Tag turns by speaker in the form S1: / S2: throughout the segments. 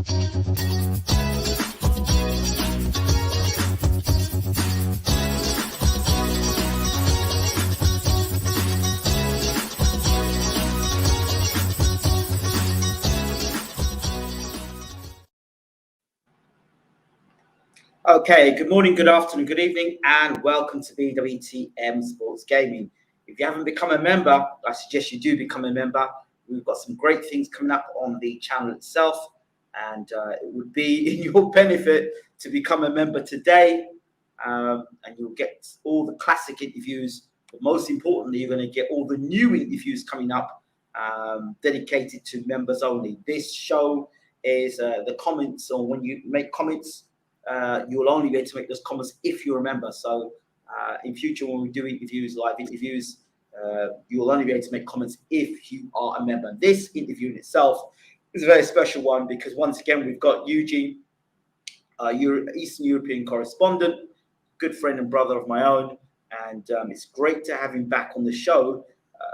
S1: Okay, good morning, good afternoon, good evening, and welcome to BWTM Sports Gaming. If you haven't become a member, I suggest you do become a member. We've got some great things coming up on the channel itself, and it would be in your benefit to become a member today, and you'll get all the classic interviews, but most importantly, you're going to get all the new interviews coming up, dedicated to members only. This show is the comments, or when you make comments, you will only be able to make those comments if you're a member. So in future, when we do interviews, live interviews, you will only be able to make comments if you are a member. This interview in itself is a very special one because once again, we've got Eugene, Eastern European correspondent, good friend and brother of my own. And it's great to have him back on the show,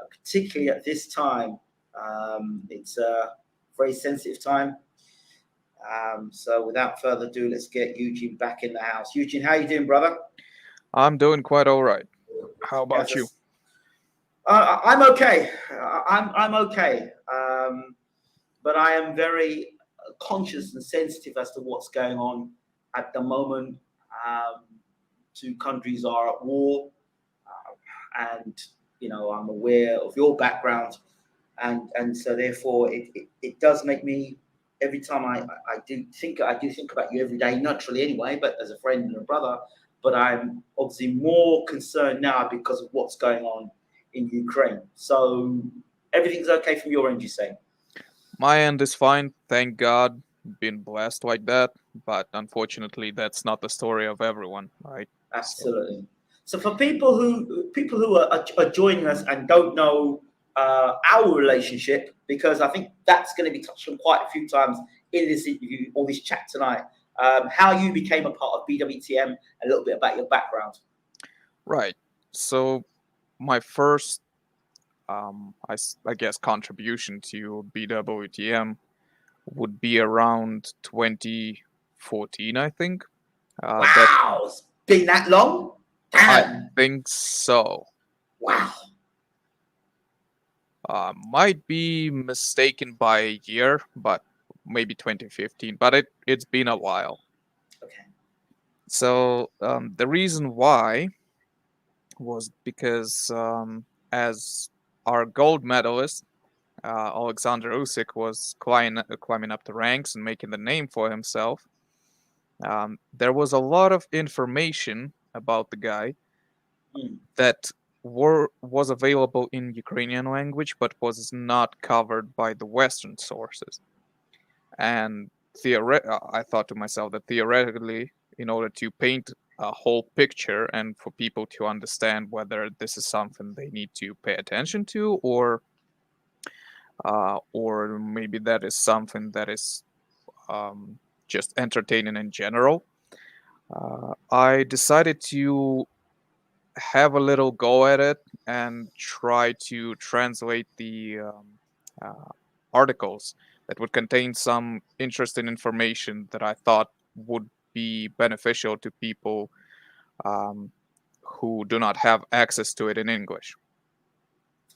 S1: particularly at this time. It's a very sensitive time. So without further ado, let's get Eugene back in the house. Eugene, how you doing, brother?
S2: I'm doing quite all right. How about you?
S1: I'm okay. I'm okay. But I am very conscious and sensitive as to what's going on at the moment. Two countries are at war, and you know I'm aware of your background, and so therefore it does make me. Every time I do think about you every day, naturally anyway, but as a friend and a brother. But I'm obviously more concerned now because of what's going on in Ukraine. So everything's okay from your end, you say?
S2: My end is fine, thank God. Been blessed like that, but unfortunately, that's not the story of everyone, right?
S1: Absolutely. So for people who are joining us and don't know our relationship, because I think that's going to be touched on quite a few times in this interview or this chat tonight. How you became a part of BWTM, a little bit about your background.
S2: Right. So my first, I guess, contribution to BWTM would be around 2014, I think.
S1: Wow, it's been that long? Damn.
S2: I think so.
S1: Wow.
S2: Might be mistaken by a year, but maybe 2015. But it's been a while.
S1: Okay.
S2: So the reason why was because as our gold medalist, OLEKSANDR USYK, was climbing up the ranks and making the name for himself, there was a lot of information about the guy that was available in Ukrainian language, but was not covered by the Western sources. And I thought to myself that theoretically, in order to paint a whole picture and for people to understand whether this is something they need to pay attention to, or maybe that is something that is just entertaining in general, I decided to have a little go at it and try to translate the articles that would contain some interesting information that I thought would be beneficial to people who do not have access to it in English.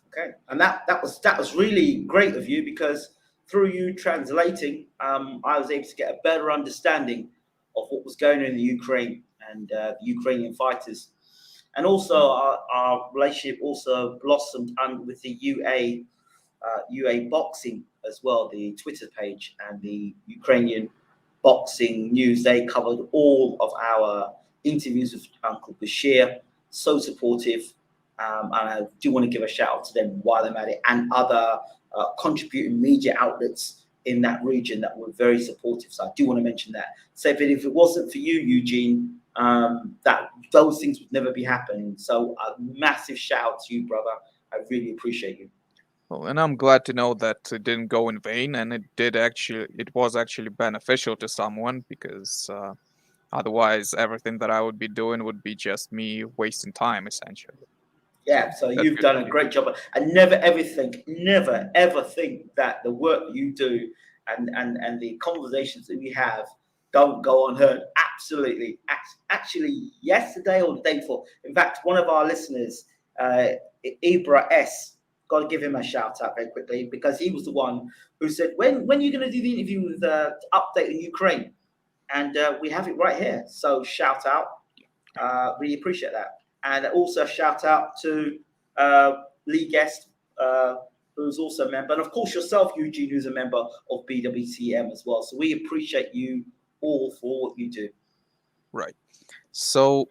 S1: Okay, and that was really great of you, because through you translating, I was able to get a better understanding of what was going on in the Ukraine and the Ukrainian fighters. And also our relationship also blossomed with the UA boxing as well, the Twitter page and the Ukrainian boxing news. They covered all of our interviews with Uncle Bashir, so supportive. And I do want to give a shout out to them while I'm at it, and other contributing media outlets in that region that were very supportive. So I do want to mention that. So if it wasn't for you, Eugene, that those things would never be happening. So a massive shout out to you, brother. I really appreciate you.
S2: Well, and I'm glad to know that it didn't go in vain, and it was actually beneficial to someone, because otherwise everything that I would be doing would be just me wasting time, essentially.
S1: Yeah, so you've done a great job. And never ever think that the work you do and the conversations that we have don't go unheard. Absolutely. Actually, yesterday or the day before, in fact, one of our listeners, Ibra S, got to give him a shout out very quickly, because he was the one who said, when are you going to do the interview with update on Ukraine? And we have it right here. So shout out. Really appreciate that. And also shout out to Lee Guest, who's also a member. And of course yourself, Eugene, who's a member of BWTM as well. So we appreciate you all for what you do.
S2: Right. So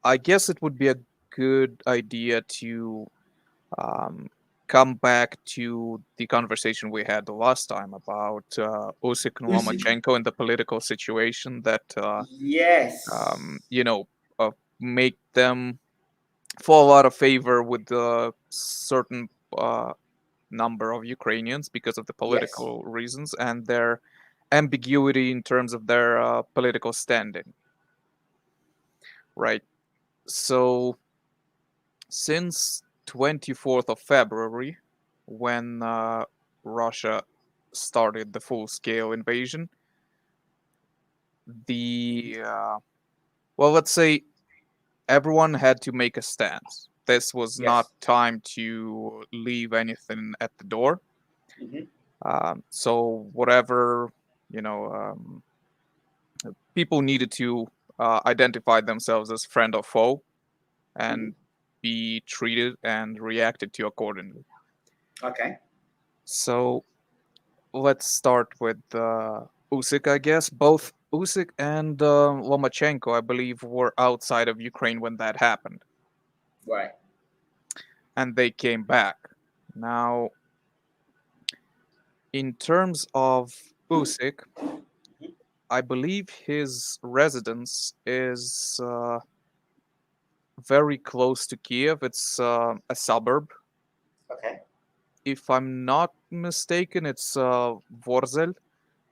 S2: I guess it would be a good idea to come back to the conversation we had the last time about USYK and Lomachenko and the political situation that
S1: yes,
S2: make them fall out of favor with a certain number of Ukrainians because of the political reasons and their ambiguity in terms of their political standing. Right. So since 24th of February, when Russia started the full-scale invasion, let's say everyone had to make a stance. This was not time to leave anything at the door. So whatever, people needed to identify themselves as friend or foe and be treated and reacted to accordingly.
S1: Okay.
S2: So let's start with USYK, I guess. Both USYK and Lomachenko, I believe, were outside of Ukraine when that happened.
S1: Right.
S2: And they came back. Now, in terms of USYK, I believe his residence is very close to Kiev. It's a suburb.
S1: Okay.
S2: If I'm not mistaken, it's Vorzel,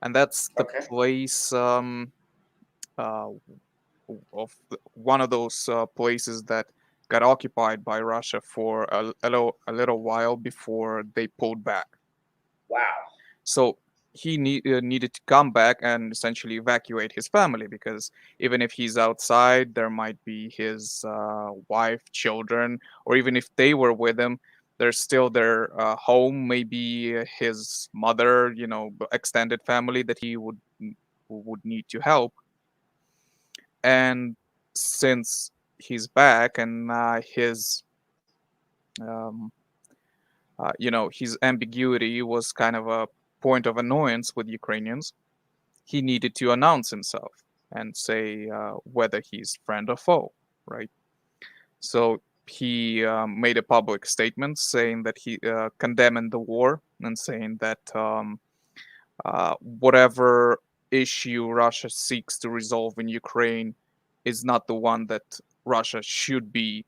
S2: and that's the place of one of those places that got occupied by Russia for a little while before they pulled back.
S1: Wow.
S2: So he needed to come back and essentially evacuate his family, because even if he's outside, there might be his wife, children, or even if they were with him, there's still their home, maybe his mother, extended family that he would need to help. And since he's back and his his ambiguity was kind of a point of annoyance with Ukrainians, he needed to announce himself and say whether he's friend or foe, right? So he made a public statement saying that he condemning the war and saying that whatever issue Russia seeks to resolve in Ukraine is not the one that Russia should be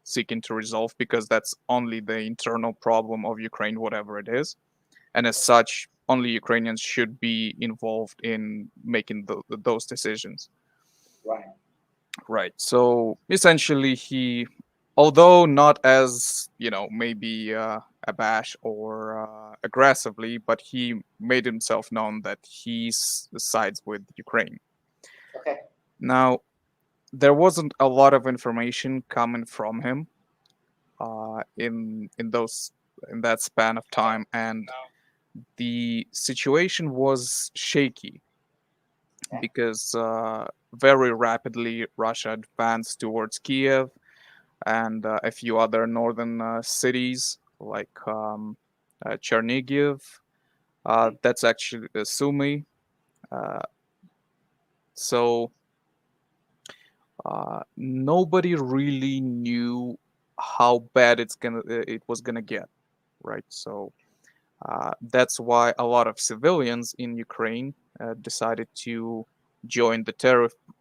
S2: seeking to resolve, because that's only the internal problem of Ukraine, whatever it is. And as such, only Ukrainians should be involved in making those decisions.
S1: Right.
S2: Right. So essentially, he, although not as, maybe abash or aggressively, but he made himself known that he sides with Ukraine.
S1: Okay.
S2: Now, there wasn't a lot of information coming from him in that span of time, and the situation was shaky because very rapidly Russia advanced towards Kiev and a few other northern cities like Chernigiv. That's actually Sumy. So nobody really knew how bad it was gonna get, right? So that's why a lot of civilians in Ukraine decided to join the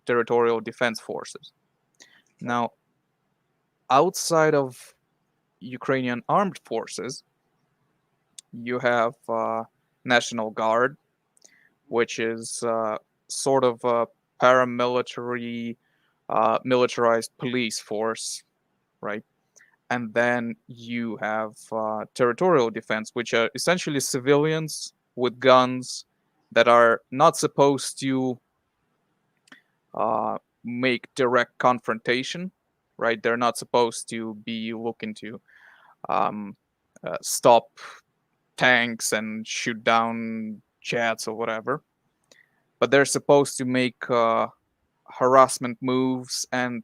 S2: territorial defense forces. Now, outside of Ukrainian armed forces, you have National Guard, which is sort of a paramilitary, militarized police force, right? And then you have territorial defense, which are essentially civilians with guns that are not supposed to make direct confrontation, right? They're not supposed to be looking to stop tanks and shoot down jets or whatever, but they're supposed to make harassment moves and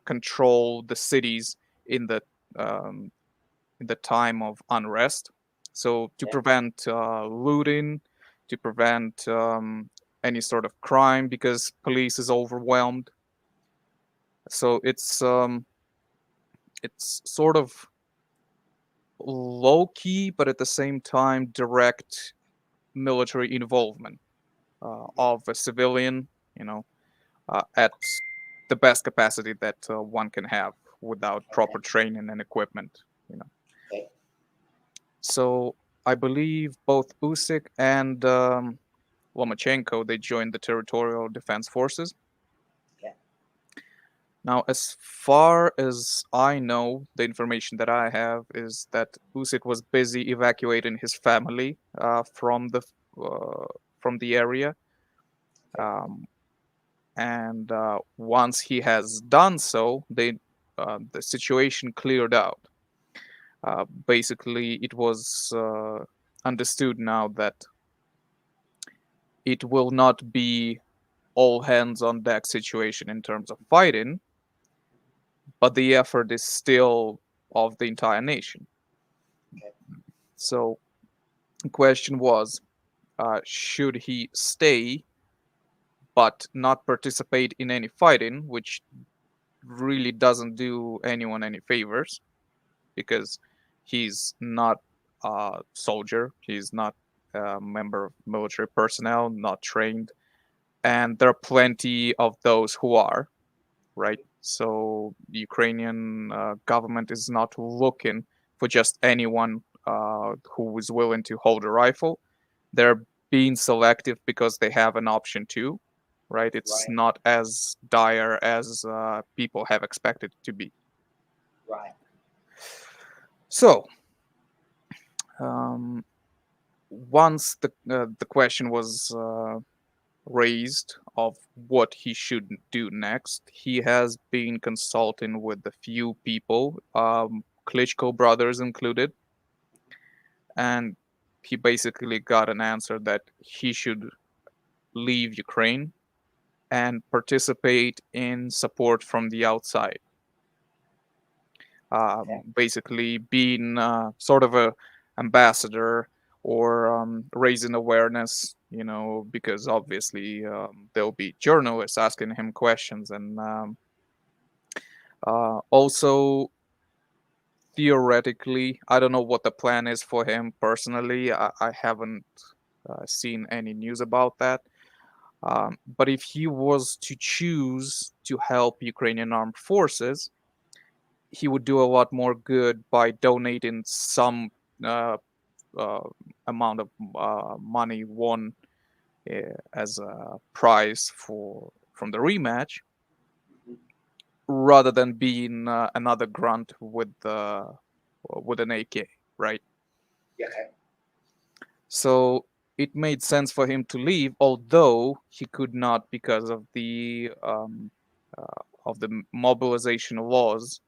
S2: control the cities in the um, time of unrest. So to prevent looting, to prevent any sort of crime because police is overwhelmed. So it's sort of low key, but at the same time direct military involvement of a civilian, at the best capacity that one can have without proper training and equipment,
S1: Okay.
S2: So I believe both Usyk and Lomachenko, they joined the Territorial Defense Forces.
S1: Yeah.
S2: Now, as far as I know, the information that I have is that Usyk was busy evacuating his family from the area, and once he has done so, the situation cleared out. Basically, it was understood now that it will not be all hands on deck situation in terms of fighting, but the effort is still of the entire nation.
S1: Okay.
S2: So the question was, should he stay but not participate in any fighting, which really doesn't do anyone any favors because he's not a soldier, he's not a member of military personnel, not trained, and there are plenty of those who are, right? So the Ukrainian government is not looking for just anyone who is willing to hold a rifle. They're being selective because they have an option too, right? It's
S1: Right.
S2: not as dire as people have expected it to be.
S1: Right.
S2: So once the question was raised of what he should do next, he has been consulting with a few people, Klitschko brothers included, and he basically got an answer that he should leave Ukraine and participate in support from the outside. Basically, being sort of a ambassador or raising awareness, because obviously there'll be journalists asking him questions, and also theoretically, I don't know what the plan is for him personally. I haven't seen any news about that. But if he was to choose to help Ukrainian armed forces, he would do a lot more good by donating some uh, amount of money won as a prize from the rematch, rather than being another grunt with an AK, right?
S1: Okay.
S2: So it made sense for him to leave, although he could not because of the mobilization laws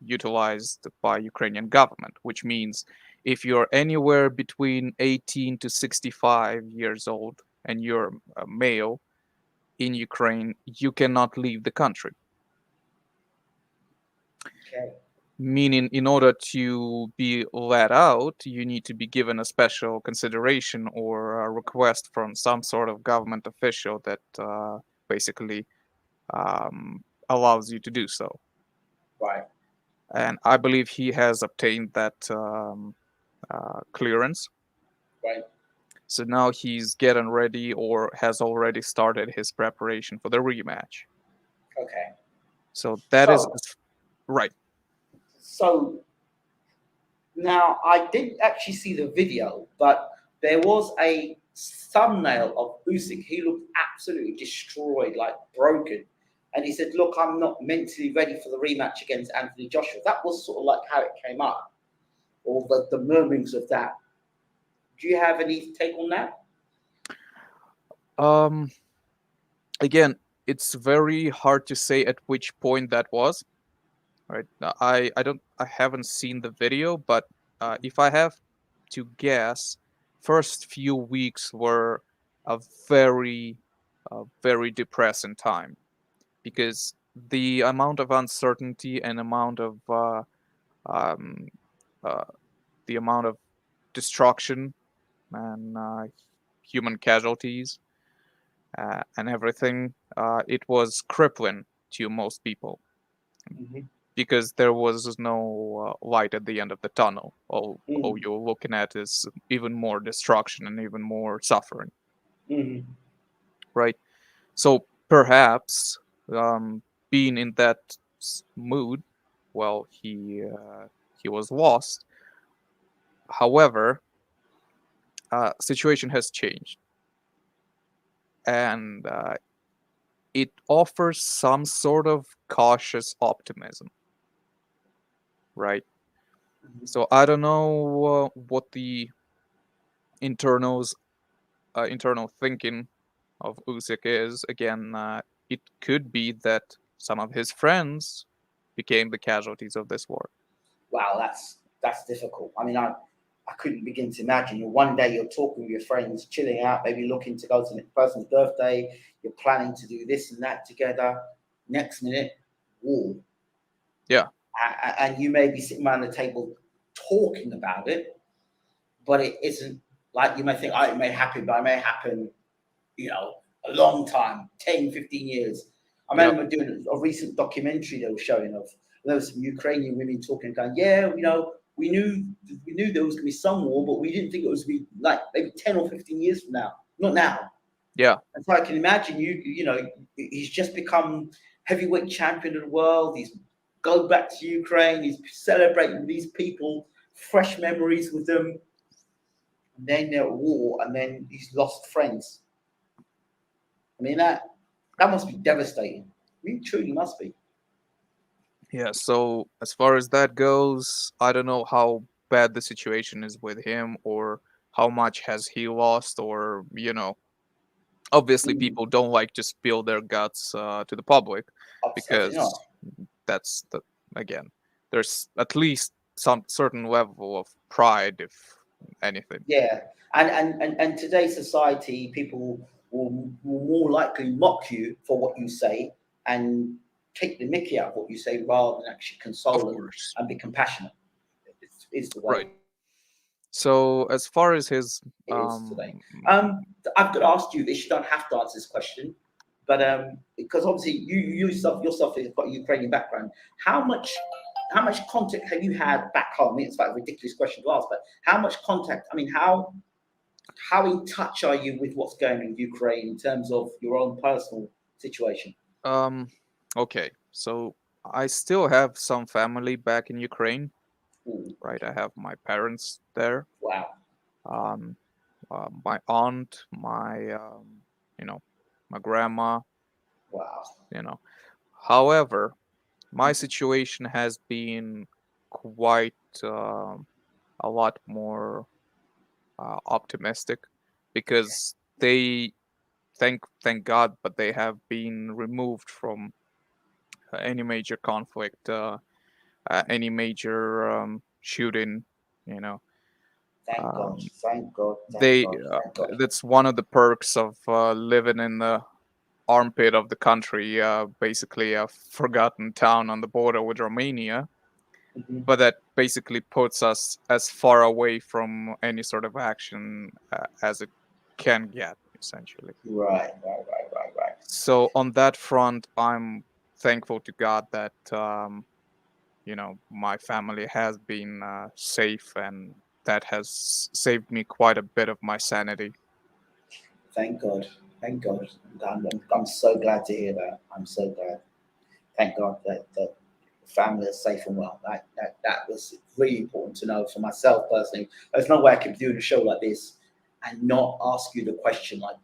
S2: utilized by Ukrainian government, which means if you're anywhere between 18 to 65 years old and you're a male in Ukraine, you cannot leave the country.
S1: Okay.
S2: Meaning, in order to be let out, you need to be given a special consideration or a request from some sort of government official that basically allows you to do so.
S1: Right.
S2: And I believe he has obtained that clearance.
S1: Right.
S2: So now he's getting ready or has already started his preparation for the rematch.
S1: Okay.
S2: So that is right.
S1: So now I didn't actually see the video, but there was a thumbnail of Usyk. He looked absolutely destroyed, like broken. And he said, "Look, I'm not mentally ready for the rematch against Anthony Joshua." That was sort of like how it came up, or the murmurings of that. Do you have any take on that?
S2: Again, it's very hard to say at which point that was. Right? I haven't seen the video, but if I have to guess, first few weeks were a very, very depressing time because the amount of uncertainty and amount of um, uh, the amount of destruction and human casualties and everything, it was crippling to most people
S1: Mm-hmm.
S2: because there was no light at the end of the tunnel. All
S1: Mm-hmm.
S2: you're looking at is even more destruction and even more suffering,
S1: Mm-hmm.
S2: right? So perhaps being in that mood, well, he was lost. However, situation has changed, and it offers some sort of cautious optimism, right? So I don't know what the internals internal thinking of Usyk is. Again, it could be that some of his friends became the casualties of this war.
S1: Wow, that's difficult. I mean, I couldn't begin to imagine. One day you're talking with your friends, chilling out, maybe looking to go to the person's birthday. You're planning to do this and that together. Next minute, war.
S2: Yeah.
S1: And you may be sitting around the table talking about it, but it isn't like you may think, oh, it may happen, but it may happen, a long time, 10, 15 years. I
S2: Yep.
S1: remember doing a recent documentary they were showing of there was some Ukrainian women talking, going, yeah, we knew there was going to be some war, but we didn't think it was going to be like maybe 10 or 15 years from now. Not now.
S2: Yeah.
S1: And so I can imagine he's just become heavyweight champion of the world. He's go back to Ukraine. He's celebrating with these people, fresh memories with them. And then they're at war, and then he's lost friends. I mean, that must be devastating. I mean, truly must be.
S2: Yeah. So as far as that goes, I don't know how bad the situation is with him or how much has he lost or obviously
S1: Mm,
S2: people don't like to spill their guts to the public
S1: certainly not.
S2: because that's the again there's at least some certain level of pride if anything.
S1: Yeah, and today's society, people will more likely mock you for what you say and take the mickey out of what you say rather than actually
S2: Of
S1: console
S2: course.
S1: and be compassionate. It's the way
S2: Right. So as far as his
S1: it is today. I've got to ask you this. You don't have to answer this question, but because obviously you yourself has got a Ukrainian background. How much contact have you had back home? I mean, it's like a ridiculous question to ask, but how much contact? I mean, how in touch are you with what's going on in Ukraine in terms of your own personal situation?
S2: um okay, so I still have some family back in Ukraine,
S1: Ooh,
S2: right? I have my parents there,
S1: wow,
S2: um my aunt, my you know my grandma,
S1: wow.
S2: you know however, my situation has been quite a lot more optimistic because they thank God, but they have been removed from any major conflict, any major shooting. You know,
S1: Thank God,
S2: um,
S1: thank God, thank
S2: they
S1: God, thank God.
S2: that's one of the perks of living in the armpit of the country, basically a forgotten town on the border with Romania,
S1: Mhm.
S2: but that basically puts us as far away from any sort of action as it can get, essentially.
S1: Right, right, right, right, right.
S2: So on that front, I'm thankful to God that my family has been safe, and that has saved me quite a bit of my sanity.
S1: Thank God, thank God. I'm so glad to hear that. I'm so glad. Thank God that the family is safe and well. That was really important to know for myself personally. There's no way I could be doing a show like this and not ask you the question like,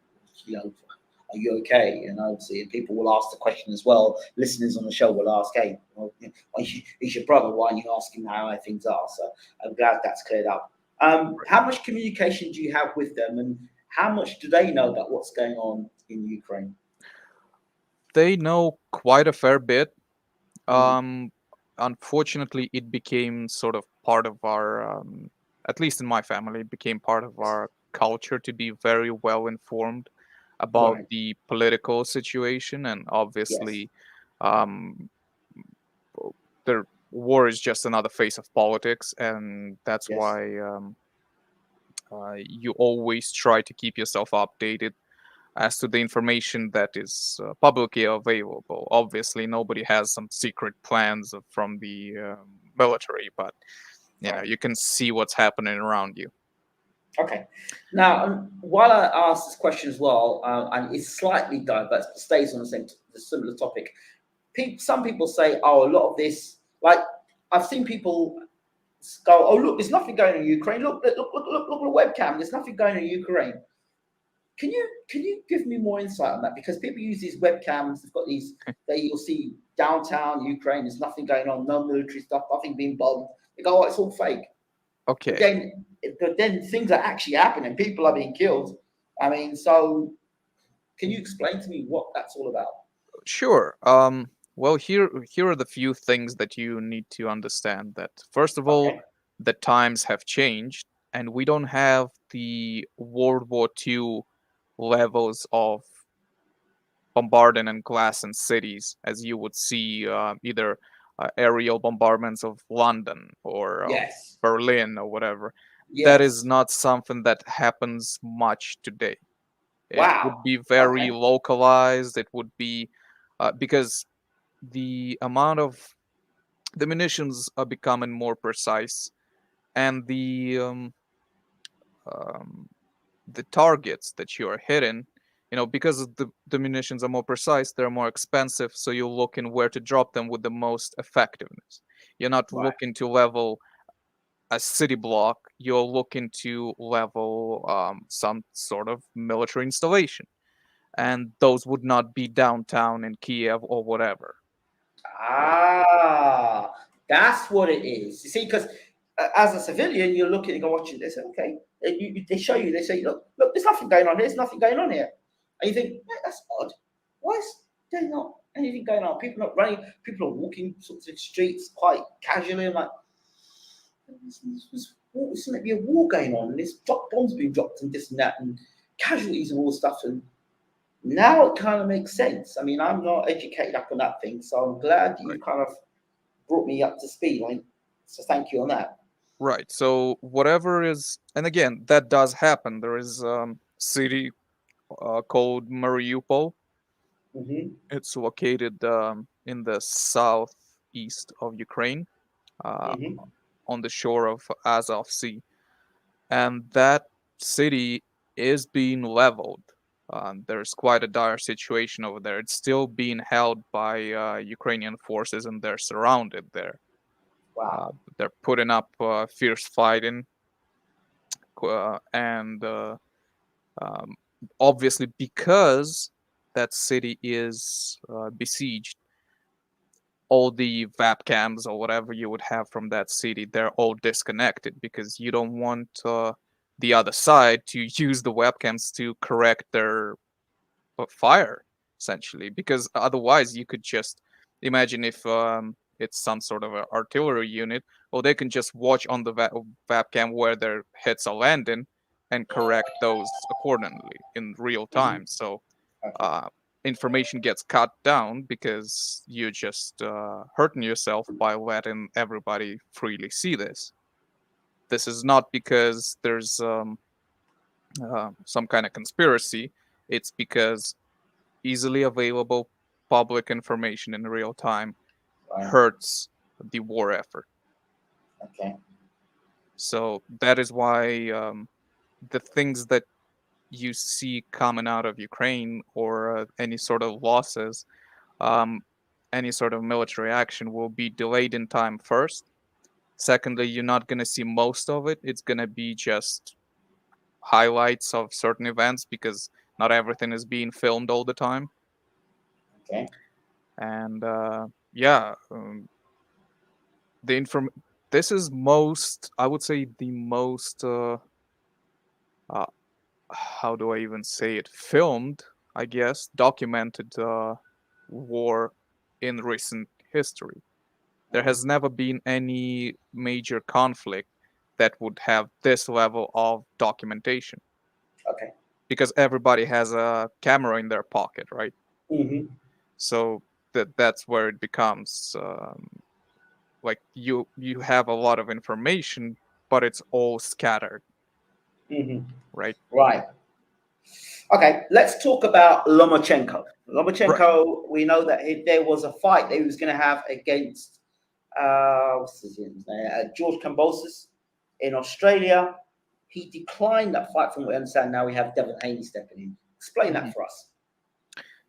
S1: are you okay? See, people will ask the question as well. Listeners on the show will ask, hey, he's your brother. Why aren't you asking how things are? So I'm glad that's cleared up. How much communication do you have with them, and how much do they know about what's going on in Ukraine?
S2: They know quite a fair bit.
S1: Mm.
S2: Unfortunately, it became sort of part of our, at least in my family, it became part of our culture to be very well informed about
S1: Right.
S2: the political situation, and
S1: Yes.
S2: obviously, um, the war is just another face of politics, and that's
S1: Yes.
S2: why you always try to keep yourself updated as to the information that is publicly available. Obviously, nobody has some secret plans from the military, but
S1: Right.
S2: you can see what's happening around you.
S1: Okay. Now, while I ask this question as well, and it's slightly diverse, but stays on the similar topic. Some people say, "Oh, a lot of this." Like I've seen people go, "Oh, look, there's nothing going on in Ukraine. Look at the webcam. There's nothing going on in Ukraine." Can you give me more insight on that? Because people use these webcams. They've got these. You'll see downtown Ukraine. There's nothing going on. No military stuff. Nothing being bombed. They go, "Oh, it's all fake." But
S2: Okay,
S1: then things are actually happening. People are being killed. I mean, so can you explain to me what that's all about?
S2: sure. Well, here are the few things that you need to understand. That first of all,
S1: Okay.
S2: the times have changed, and we don't have the World War II levels of bombarding and glass in cities, as you would see either aerial bombardments of London or of
S1: Yes.
S2: Berlin or whatever. That is
S1: Yes.
S2: not something that happens much today. It
S1: Wow.
S2: would be very
S1: Okay.
S2: localized. It would be because the amount of the munitions are becoming more precise, and um, the targets that you are hitting, because the munitions are more precise, they're more expensive, so you're looking where to drop them with the most effectiveness. You're not
S1: Right.
S2: looking to level a city block, you're looking to level some sort of military installation. And those would not be downtown in Kiev or whatever.
S1: Ah, that's what it is. You see, because as a civilian, you're looking and go watching this. Okay, they show you. They say, look, there's nothing going on here. There's nothing going on here, and you think, that's odd. Why is there not anything going on? People are not running. People are walking sort of the streets quite casually. I'm like, this might be a war going on, and there's bombs being dropped and this and that, and casualties and all this stuff. And now it kind of makes sense. I mean, I'm not educated up on that thing, so I'm glad you
S2: Right.
S1: kind of brought me up to speed. So thank you on that.
S2: Right. So whatever is, and again, that does happen. There is city called Mariupol.
S1: Hmm.
S2: It's located in the southeast of Ukraine, uh,
S1: Hmm.
S2: on the shore of Azov Sea, and that city is being leveled. There's quite a dire situation over there. It's still being held by Ukrainian forces, and they're surrounded there.
S1: Wow.
S2: They're putting up fierce fighting, and um, obviously because that city is besieged, all the webcams or whatever you would have from that city, they're all disconnected because you don't want the other side to use the webcams to correct their fire, essentially. Because otherwise, you could just imagine if it's some sort of a artillery unit, well, they can just watch on the webcam where their hits are landing and correct those accordingly in real
S1: Hmm.
S2: time. So
S1: Okay.
S2: uh, information gets cut down because you're just hurting yourself by letting everybody freely see this. This is not because there's some kind of conspiracy. It's because easily available public information in real time
S1: Right.
S2: hurts the war effort.
S1: Okay.
S2: So that is why the things that you see coming out of Ukraine or any sort of losses, um, any sort of military action will be delayed in time first. Secondly, you're not going to see most of it. It's going to be just highlights of certain events because not everything is being filmed all the time.
S1: Okay.
S2: And yeah, the inform this is most, I would say, the most, how do I even say it, filmed, I guess, documented war in recent history. There has never been any major conflict that would have this level of documentation,
S1: Okay.
S2: because everybody has a camera in their pocket, right?
S1: Mm-hmm.
S2: So that's where it becomes like you have a lot of information, but it's all scattered,
S1: Mm-hmm.
S2: right?
S1: Right. Okay, let's talk about Lomachenko.
S2: Right.
S1: Lomachenko, we know that there was a fight that he was going to have against what's his name? George Kambosos in Australia. He declined that fight, from what we understand. Now we have Devin Haney stepping in. Explain
S2: Mhm.
S1: that for us.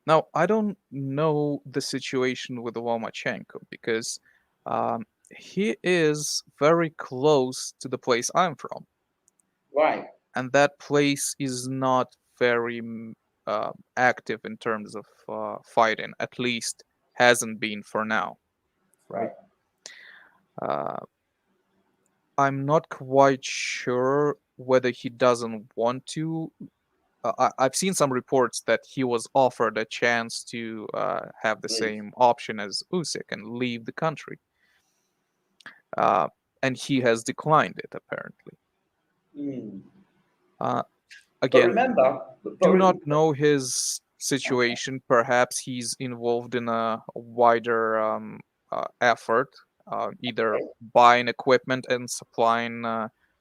S2: Now, I don't know the situation with Lomachenko because he is very close to the place I'm from,
S1: Right.
S2: and that place is not very active in terms of fighting. At least hasn't been for now, right?
S1: Right.
S2: Uh, I'm not quite sure whether he doesn't want to. I've seen some reports that he was offered a chance to have the
S1: Leave.
S2: same option as Usyk and leave the country, uh, and he has declined it apparently.
S1: Mm.
S2: Uh,
S1: But
S2: Again,
S1: remember,
S2: do not know his situation. Perhaps he's involved in a wider effort, either
S1: okay.
S2: buying equipment and supplying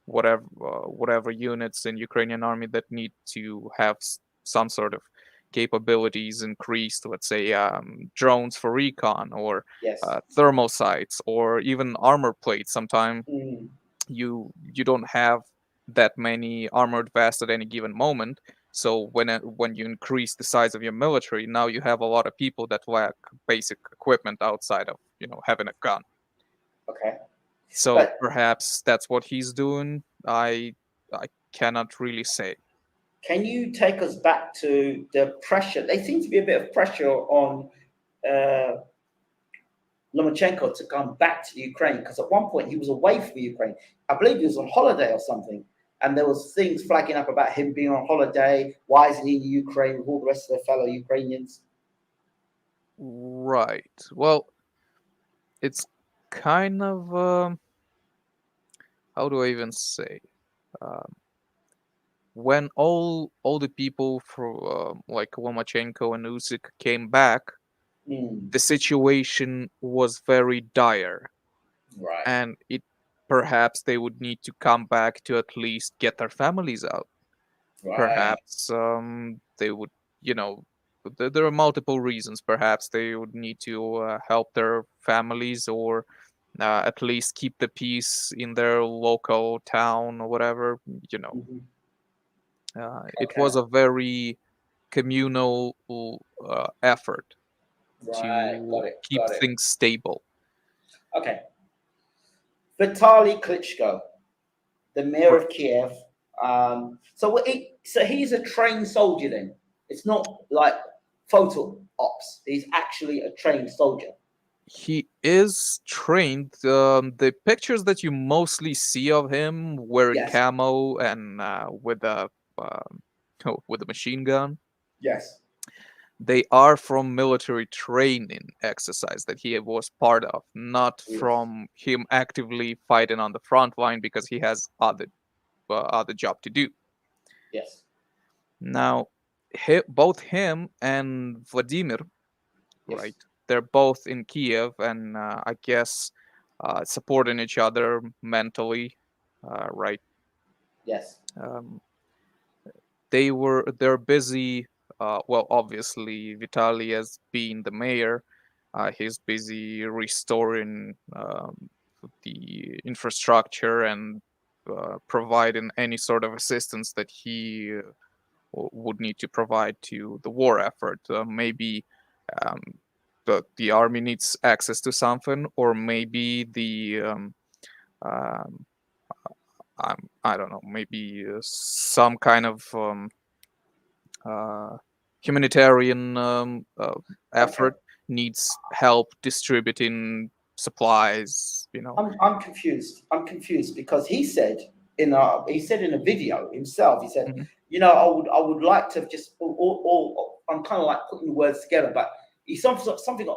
S2: whatever units in Ukrainian army that need to have some sort of capabilities increased. Let's say drones for recon, or
S1: Yes.
S2: thermal sights, or even armor plates. Sometimes
S1: Mm.
S2: you don't have that many armored vests at any given moment. So when you increase the size of your military, now you have a lot of people that lack basic equipment outside of having a gun.
S1: Okay.
S2: So
S1: But
S2: perhaps that's what he's doing. I cannot really say.
S1: can you take us back to the pressure? There seems to be a bit of pressure on uh, Lomachenko to come back to Ukraine, because at one point he was away from Ukraine. I believe he was on holiday or something, and there was things flagging up about him being on holiday. Why isn't he in Ukraine with all the rest of their fellow Ukrainians?
S2: Right. Well, it's kind of how do I even say? Um, when all the people from like Lomachenko and Usyk came back,
S1: Mm,
S2: the situation was very dire,
S1: right,
S2: and it perhaps they would need to come back to at least get their families out.
S1: right.
S2: Perhaps they would, you know, there are multiple reasons. Perhaps they would need to help their families, or at least keep the peace in their local town or whatever. You know,
S1: Hmm.
S2: it
S1: Okay,
S2: was a very communal effort
S1: right.
S2: to
S1: Got it.
S2: keep
S1: Got it.
S2: things stable.
S1: Okay. Vitaly Klitschko, the mayor
S2: Right.
S1: of Kiev. So he's a trained soldier then. It's not like photo ops. He's actually a trained soldier.
S2: He is trained. The pictures that you mostly see of him wearing
S1: Yes.
S2: camo and with a um, with a machine gun,
S1: Yes.
S2: they are from military training exercise that he was part of, not
S1: Yes.
S2: from him actively fighting on the front line because he has other job to do.
S1: Yes.
S2: Now, both him and Vladimir, right?
S1: Yes.
S2: They're both in Kiev, and I guess supporting each other mentally, right?
S1: Yes.
S2: Um, they're busy. Well, obviously, Vitaly as being the mayor, he's busy restoring the infrastructure and providing any sort of assistance that he would need to provide to the war effort. Maybe um, the army needs access to something, or maybe um, I don't know, maybe some kind of uh, humanitarian
S1: Okay.
S2: effort needs help distributing supplies,
S1: I'm confused. I'm confused because he said in a video himself. He said,
S2: Mhm.
S1: I would like to just or I'm kind of like putting the words together, but he's something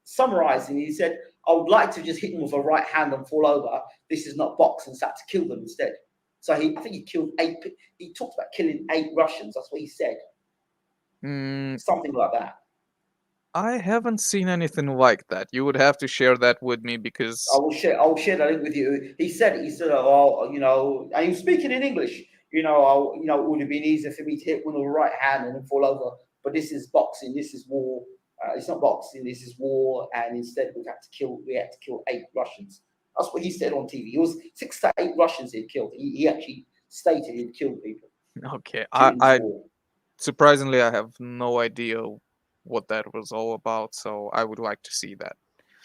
S1: summarizing. He said, I would like to just hit them with a right hand and fall over. This is not boxing, so I had to kill them instead. So I think he killed 8. He talked about killing 8 Russians. That's what he said. Something like that.
S2: I haven't seen anything like that. You would have to share that with me
S1: I
S2: because
S1: will share that link with you. He said, oh, and he was speaking in English. It would have been easier for me to hit one with the right hand and then fall over. But this is boxing. This is war. It's not boxing. This is war. And instead, we had to kill 8 Russians. That's what he said on TV. It was 6 to 8 Russians he'd killed. He actually stated he'd killed people.
S2: okay,
S1: I
S2: surprisingly I have no idea what that was all about, so I would like to see that.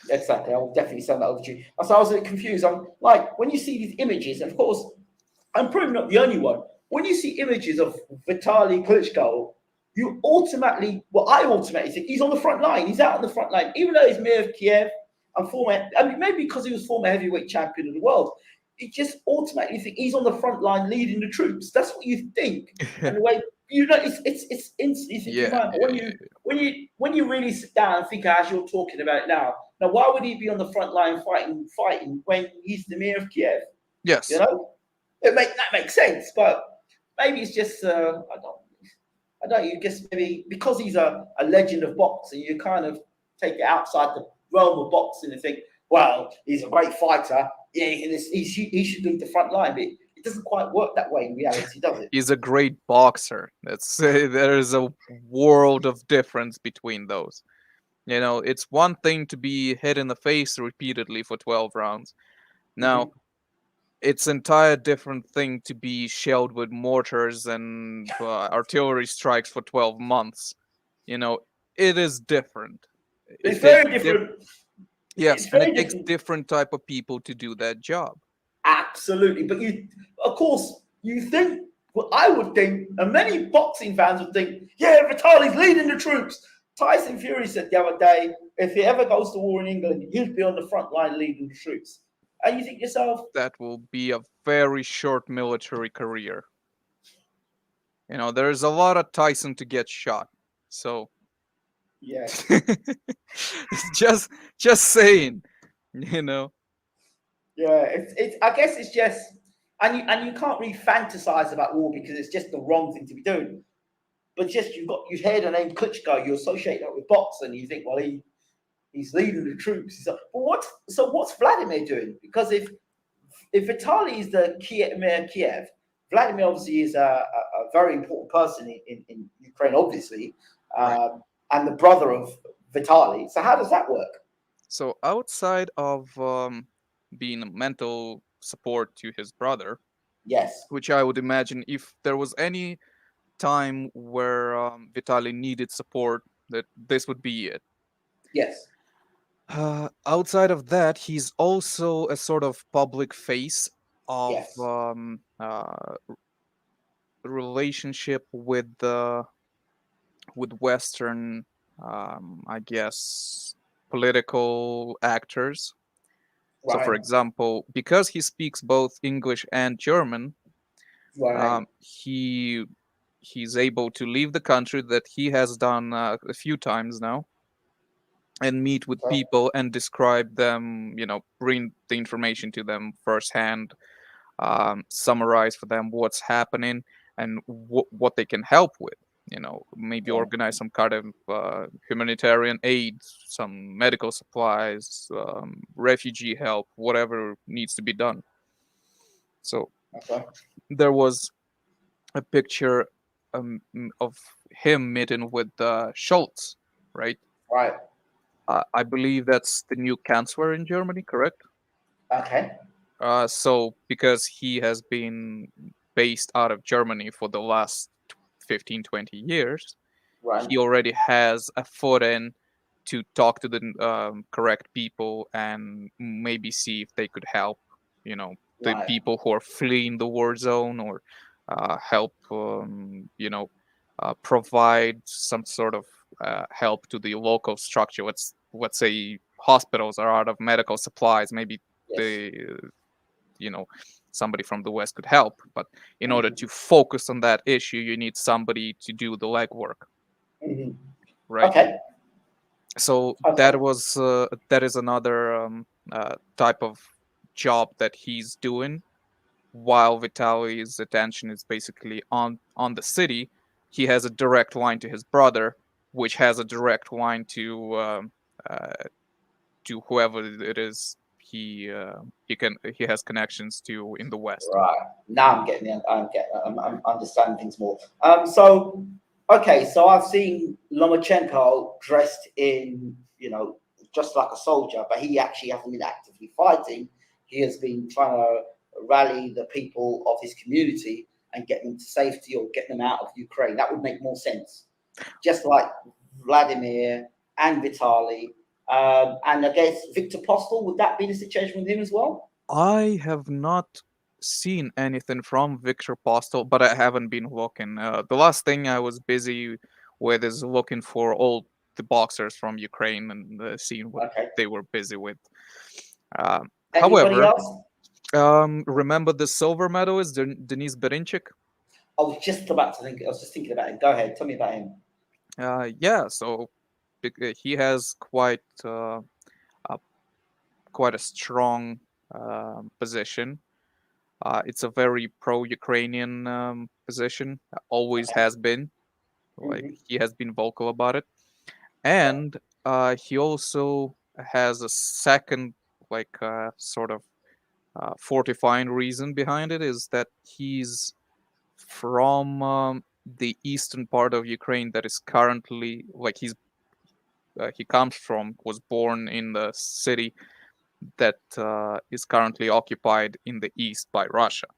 S1: Exactly. I will definitely send that over to you. So I was a bit confused. I'm like, when you see these images, and of course, I'm probably not the only one. When you see images of Vitaly Klitschko, I automatically think he's on the front line. He's out on the front line, even though he's mayor of Kiev and maybe because he was former heavyweight champion of the world. You just automatically think he's on the front line leading the troops. That's what you think, and the way it's instantly think your mind. But when you really sit down and think as you're talking about it now, why would he be on the front line fighting when he's the mayor of Kiev?
S2: Yes.
S1: That makes sense, but maybe it's just I don't. You guess maybe because he's a legend of boxing, you kind of take it outside the realm of boxing and think, well, he's a great fighter. Yeah, he should lead the front line, but it doesn't quite work that way in reality, does it?
S2: He's a great boxer. There is a world of difference between those. It's one thing to be hit in the face repeatedly for 12 rounds. Now, it's entire different thing to be shelled with mortars and artillery strikes for 12 months. It is different.
S1: It's
S2: It takes
S1: very different.
S2: yes,
S1: It's
S2: and
S1: very
S2: it takes
S1: different.
S2: different type of people to do that job.
S1: Absolutely, but of course, you think. Well, I would think, and many boxing fans would think, yeah, Vitaly's leading the troops. Tyson Fury said the other day, if he ever goes to war in England, he'll be on the front line leading the troops. And you think to yourself,
S2: That will be a very short military career. There's a lot of Tyson to get shot. So
S1: yeah,
S2: just saying, you know.
S1: yeah. It's I guess it's just, and you can't really fantasize about war because it's just the wrong thing to be doing. But just you hear the name Klitschko, you associate that with boxing, you think, well, he's leading the troops. He's like, well, what's Vladimir doing? Because if Vitaly is the mayor of Kiev, Vladimir obviously is a very important person in Ukraine, obviously,
S2: Right.
S1: And the brother of Vitaly. So how does that work?
S2: So outside of being a mental support to his brother,
S1: Yes.
S2: which I would imagine if there was any time where Vitaly needed support, that this would be it.
S1: Yes.
S2: Outside of that, he's also a sort of public face of
S1: Yes.
S2: relationship with Western, I guess, political actors. So, for
S1: Right.
S2: example, because he speaks both English and German,
S1: Right.
S2: he's able to leave the country that he has done a few times now and meet with
S1: Right.
S2: people and describe them, bring the information to them firsthand, summarize for them what's happening and what they can help with. Maybe
S1: Right.
S2: organize some kind of humanitarian aid, some medical supplies, refugee help, whatever needs to be done. So
S1: Okay.
S2: there was a picture of him meeting with Schultz, right?
S1: Right.
S2: I believe that's the new chancellor in Germany, correct?
S1: Okay.
S2: So because he has been based out of Germany for the last 15, 20 years,
S1: Right.
S2: he already has a foot in to talk to the correct people and maybe see if they could help, the
S1: Right.
S2: people who are fleeing the war zone or help, provide some sort of help to the local structure. Let's say hospitals are out of medical supplies. Maybe
S1: Yes.
S2: they, somebody from the West could help. But in order to focus on that issue, you need somebody to do the legwork, right?
S1: Okay.
S2: So that is another type of job that he's doing. While Vitaly's attention is basically on the city, he has a direct line to his brother, which has a direct line to whoever it is he has connections to in the West.
S1: Right. Now I'm understanding things more. So okay, so I've seen Lomachenko dressed in, just like a soldier, but he actually hasn't been actively fighting. He has been trying to rally the people of his community and get them to safety or get them out of Ukraine. That would make more sense. Just like Vladimir and Vitaly. And I guess Victor Postel, would that be the situation with him as well?
S2: I have not seen anything from Victor Postel, but I haven't been looking. The last thing I was busy with is looking for all the boxers from Ukraine and seeing what they were busy with.
S1: Anybody
S2: However,
S1: else?
S2: remember the silver medalist, Denis Berinchik?
S1: I was just thinking about him. Go ahead, tell me about him.
S2: Yeah, so he has quite a strong position. It's a very pro-Ukrainian position, always has been. Like he has been vocal about it, and he also has a second, like sort of fortifying reason behind it, is that he's from the eastern part of Ukraine that is currently, like, he comes from, was born in the city that is currently occupied in the east by Russia.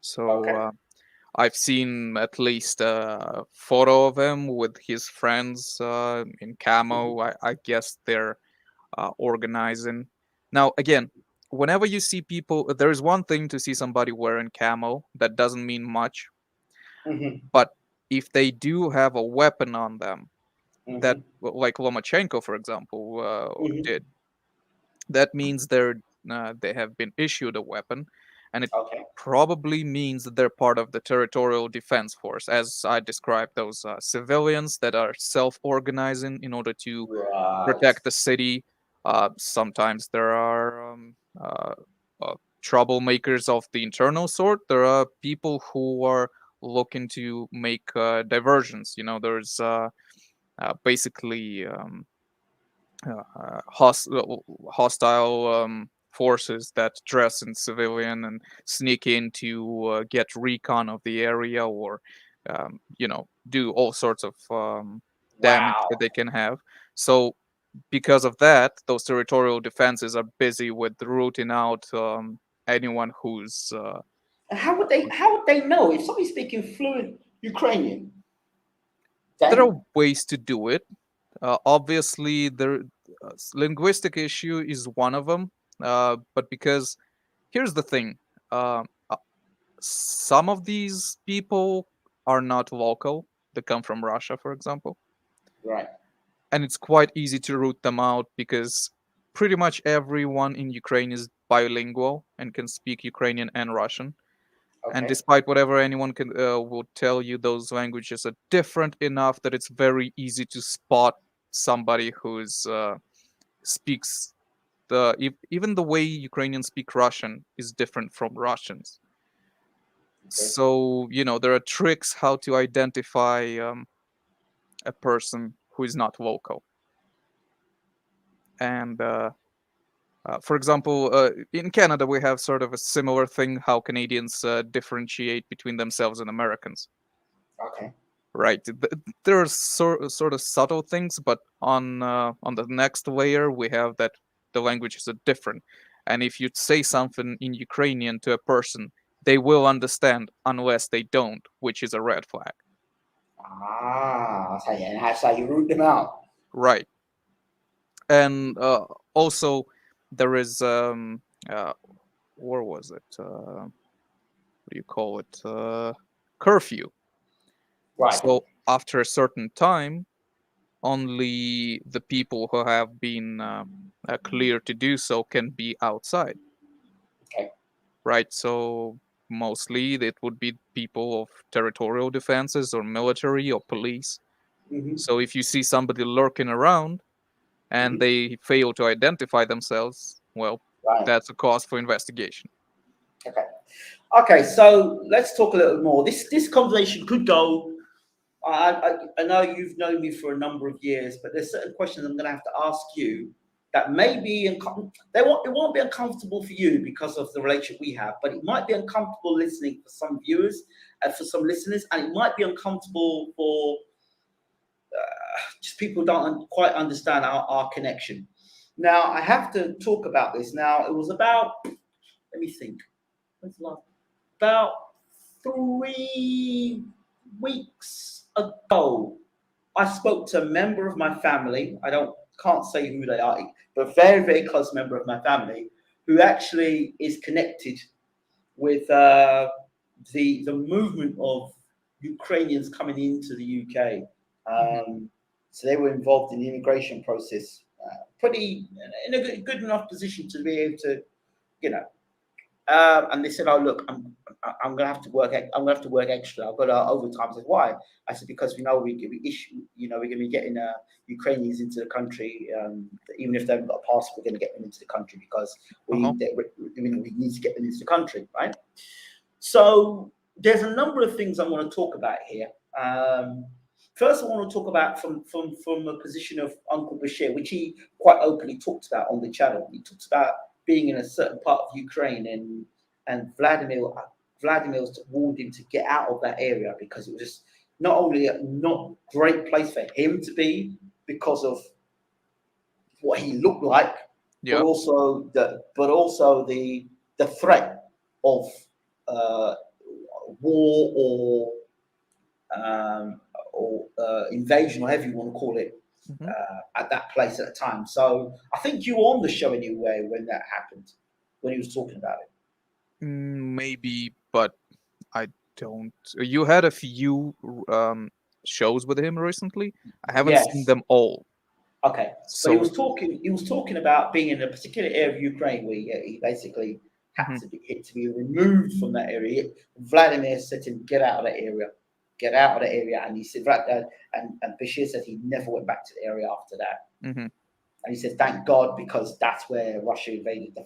S2: So I've seen at least a photo of him with his friends in camo. I guess they're organizing. Now, again, whenever you see people, there is one thing to see somebody wearing camo. That doesn't mean much. But if they do have a weapon on them, that, like Lomachenko, for example, did, that means they have been issued a weapon, and it probably means that they're part of the territorial defense force, as I described, those civilians that are self-organizing in order to protect the city. Sometimes there are troublemakers of the internal sort. There are people who are looking to make diversions. There's basically hostile forces that dress in civilian and sneak in to get recon of the area, or do all sorts of damage that they can have. So because of that, those territorial defenses are busy with rooting out anyone who's
S1: How would they know if somebody's speaking fluent Ukrainian?
S2: There are ways to do it. Obviously, the linguistic issue is one of them. But because here's the thing, some of these people are not local. They come from Russia, for example.
S1: Right.
S2: And it's quite easy to root them out because pretty much everyone in Ukraine is bilingual and can speak Ukrainian and Russian. And despite whatever anyone can will tell you, those languages are different enough that it's very easy to spot somebody who's speaks even the way Ukrainians speak Russian is different from Russians. So there are tricks how to identify a person who is not local. And for example, in Canada, we have sort of a similar thing, how Canadians differentiate between themselves and Americans. Right. There are sort of subtle things, but on the next layer, we have that the languages are different. And if you say something in Ukrainian to a person, they will understand unless they don't, which is a red flag.
S1: And that's how you root them out.
S2: Right. And also, there is where was it? What do you call it? Curfew.
S1: Right.
S2: So after a certain time, only the people who have been cleared to do so can be outside.
S1: Okay.
S2: Right, so mostly it would be people of territorial defenses or military or police. So if you see somebody lurking around and they fail to identify themselves, well,
S1: Right.
S2: that's a cause for investigation.
S1: Okay. Okay, so let's talk a little more. This conversation could go. I know you've known me for a number of years, but there's certain questions I'm going to have to ask you that may be it won't be uncomfortable for you because of the relationship we have, but it might be uncomfortable listening for some viewers and for some listeners, and it might be uncomfortable for just people who don't quite understand our connection. Now, I have to talk about this. Now, it was about, let me think, when's the last? About 3 weeks ago, I spoke to a member of my family. Can't say who they are, but a very, very close member of my family who actually is connected with the movement of Ukrainians coming into the UK. So they were involved in the immigration process, pretty in a good enough position to be able to, and they said, "Oh, look, I'm going to have to work. I'm going to have to work extra. I've got overtime." I said, "Why?" I said, "Because we know we're going to be getting Ukrainians into the country. Even if they haven't got a passport, we're going to get them into the country because we need to get them into the country, right?" So there's a number of things I want to talk about here. First, I want to talk about from a position of Uncle Bashir, which he quite openly talked about on the channel. He talks about being in a certain part of Ukraine, and Vladimir's warned him to get out of that area because it was just not only a not great place for him to be because of what he looked like, but also the threat of war or invasion, or however you want to call it, at that place at the time. So I think you were on the show anyway when that happened, when he was talking about it.
S2: Maybe, but I don't. You had a few shows with him recently. I haven't seen them all.
S1: Okay, so he was talking about being in a particular area of Ukraine where he basically had to be removed from that area. Vladimir said to him, "Get out of that area. Get out of the area," and he said, and Bashir said he never went back to the area after that. And he said, "Thank God, because that's where Russia invaded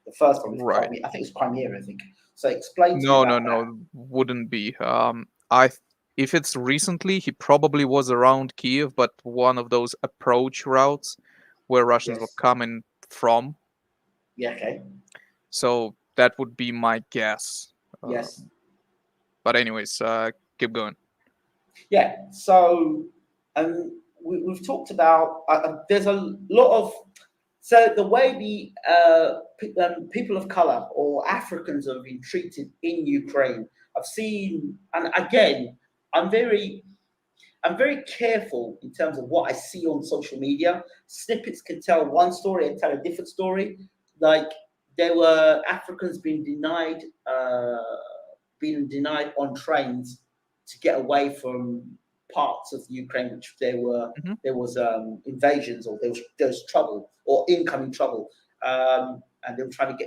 S1: the first one." Right. I think it's Crimea, I think. So explain to me about that.
S2: Wouldn't be. If it's recently, he probably was around Kiev, but one of those approach routes where Russians were coming from.
S1: Yeah. Okay.
S2: So that would be my guess.
S1: Yes.
S2: But anyways, keep going.
S1: Yeah. So, we've talked about. There's a lot of. So the way the people of color or Africans have been treated in Ukraine, I've seen, and again, I'm very careful in terms of what I see on social media. Snippets can tell one story and tell a different story. Like there were Africans being denied on trains to get away from parts of Ukraine, which there was invasions, or there was trouble or incoming trouble, and they were trying to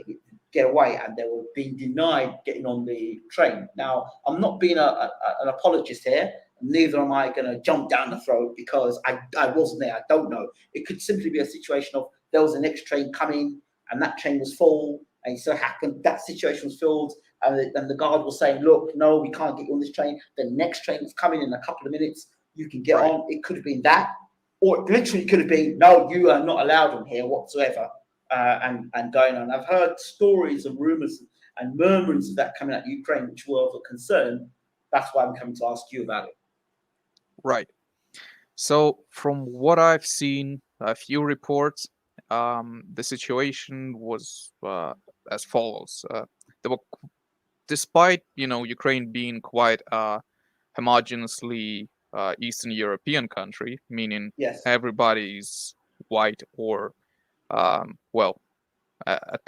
S1: get away, and they were being denied getting on the train. Now, I'm not being an apologist here. Neither am I going to jump down the throat because I wasn't there. I don't know. It could simply be a situation of there was the next train coming and that train was full, and so happened that situation was filled, and the guard was saying, "Look, no, we can't get you on this train. The next train is coming in a couple of minutes. You can get on." It could have been that, or it literally could have been, "No, you are not allowed on here whatsoever," and going on. I've heard stories and rumors and murmurings of that coming out of Ukraine, which were of a concern. That's why I'm coming to ask you about it.
S2: Right. So from what I've seen, a few reports, the situation was as follows. There were, despite Ukraine being quite a homogeneously Eastern European country, meaning everybody's white or at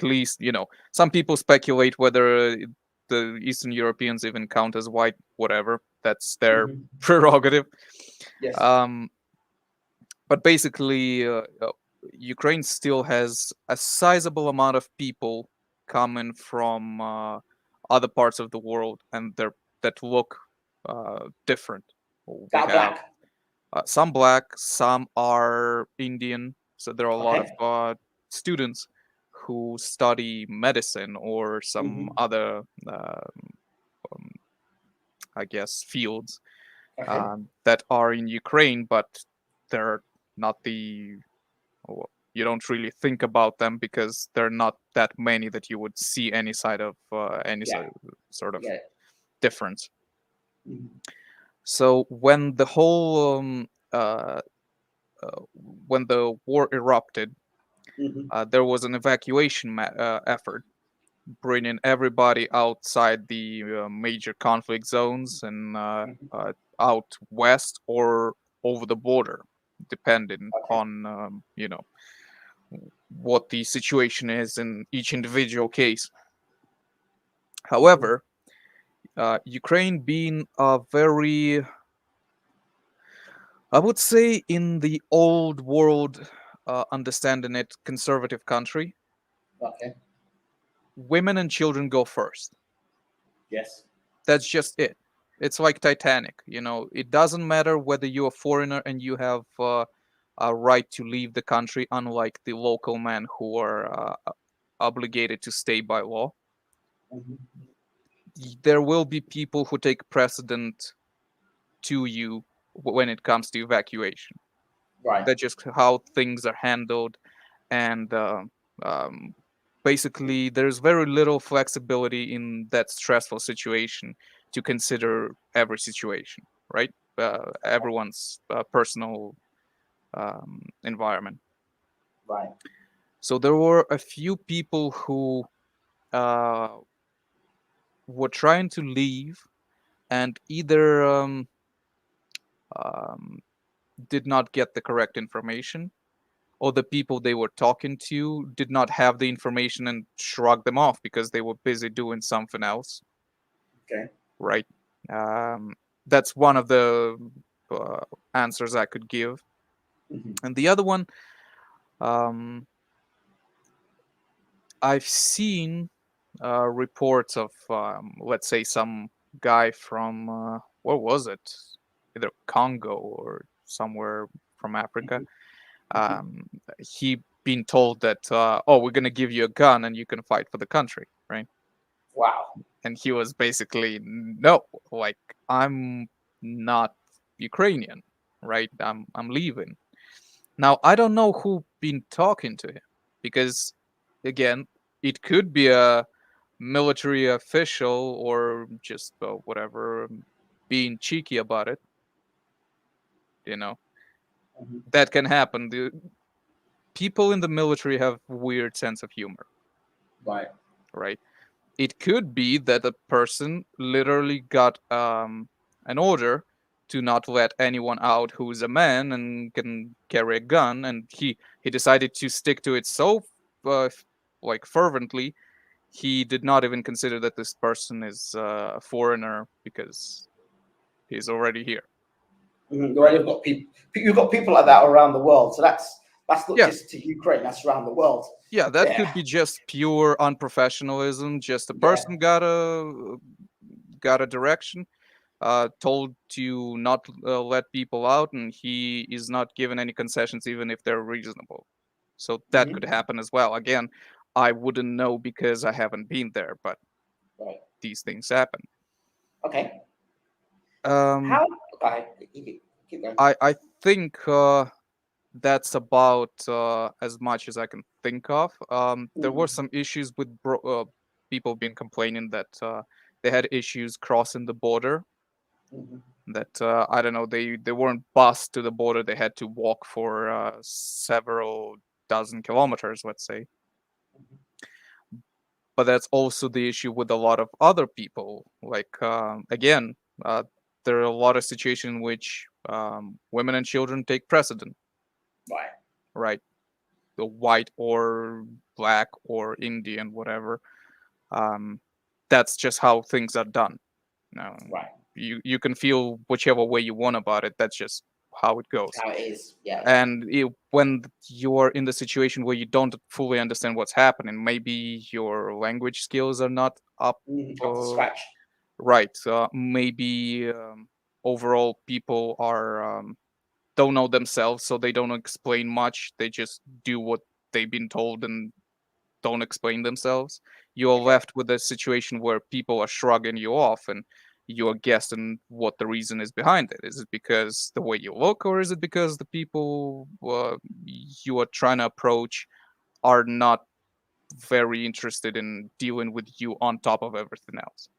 S2: least some people speculate whether the Eastern Europeans even count as white. Whatever, that's their prerogative.
S1: Yes.
S2: but basically, Ukraine still has a sizable amount of people coming from other parts of the world, and that look different. We
S1: That
S2: have
S1: black.
S2: some black, some are Indian. So there are a lot of
S1: Okay.
S2: students who study medicine or some
S1: Hmm.
S2: other, um, I guess, fields
S1: Okay.
S2: that are in Ukraine, but they're not the. Well, you don't really think about them because they're not that many that you would see any side of
S1: Yeah.
S2: sort of
S1: Yeah.
S2: difference.
S1: Mhm.
S2: So when the whole uh, when the war erupted,
S1: Mhm.
S2: there was an evacuation effort, bringing everybody outside the major conflict zones and
S1: Mhm.
S2: out west or over the border, depending
S1: Okay.
S2: on what the situation is in each individual case.
S1: Mhm.
S2: However, Ukraine being a very, I would say, in the old world, understanding it, conservative country,
S1: Okay.
S2: women and children go first.
S1: Yes.
S2: That's just it. It's like Titanic. It doesn't matter whether you're a foreigner and you have a right to leave the country, unlike the local men who are obligated to stay by law.
S1: Mhm.
S2: There will be people who take precedent to you when it comes to evacuation.
S1: Right.
S2: That's just how things are handled, and um, basically, there's very little flexibility in that stressful situation to consider every situation, right? Everyone's personal environment.
S1: Right.
S2: So there were a few people who uh, were trying to leave and either um, did not get the correct information, or the people they were talking to did not have the information and shrugged them off because they were busy doing something else,
S1: Okay.
S2: right? Um, that's one of the uh, answers I could give.
S1: Mhm.
S2: And the other one, um, I've seen reports of, let's say, some guy from, where was it? Either Congo or somewhere from Africa.
S1: Mhm. Mhm.
S2: Um, he been told that, oh, we're gonna give you a gun and you can fight for the country, right?
S1: Wow.
S2: And he was basically, no, like, I'm not Ukrainian, right? I'm leaving. Now I don't know who been talking to him, because again, it could be a military official or just whatever, being cheeky about it. You know
S1: Mhm.
S2: that can happen. The people in the military have weird sense of humor,
S1: Right.
S2: right? It could be that a person literally got an order to not let anyone out who's a man and can carry a gun, and he decided to stick to it so like fervently, he did not even consider that this person is a foreigner because he's already here,
S1: Mhm. Right.
S2: right?
S1: You've got people like that around the world. So that's not
S2: Yeah,
S1: just to Ukraine. That's around the world.
S2: yeah, that
S1: Yeah.
S2: could be just pure unprofessionalism. Just a
S1: Yeah.
S2: person got a direction, told to not let people out, and he is not given any concessions, even if they're reasonable. So that could
S1: Mhm.
S2: happen as well. Again, I wouldn't know because I haven't been there, but
S1: Right.
S2: these things happen.
S1: Okay.
S2: Um,
S1: How? Okay. Keep going.
S2: I think that's about as much as I can think of. There were
S1: Mhm.
S2: some issues with people being complaining that they had issues crossing the border.
S1: Mhm.
S2: That I don't know, they weren't bused to the border. They had to walk for several dozen kilometers, let's say. But that's also the issue with a lot of other people. Like again, uh, there are a lot of situations in which women and children take precedent,
S1: Right.
S2: right? The white or black or Indian, whatever. Um, that's just how things are done. Now,
S1: Right.
S2: you can feel whichever way you want about it. That's just how it goes.
S1: How it is, yeah.
S2: And when you're in the situation where you don't fully understand what's happening, maybe your language skills are not up,
S1: Up to scratch.
S2: right? Maybe overall people are don't know themselves, so they don't explain much. They just do what they've been told and don't explain themselves. You're left with a situation where people are shrugging you off, and you're guessing what the reason is behind it. Is it because the way you look, or is it because the people you are trying to approach are not very interested in dealing with you on top of everything else?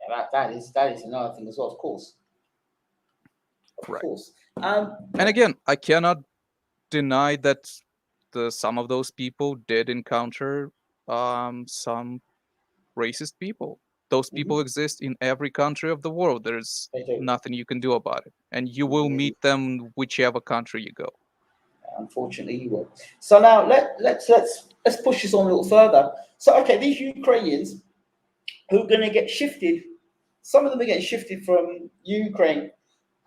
S1: Yeah, that is another thing as well, of course. Of
S2: Right.
S1: course.
S2: And again, I cannot deny that some of those people did encounter some racist people. Those people exist in every country of the world. There's
S1: They do.
S2: nothing you can do about it, and you will meet them whichever country you go.
S1: Unfortunately, you will. So now let's push this on a little further. So okay, these Ukrainians who are going to get shifted, some of them are getting shifted from Ukraine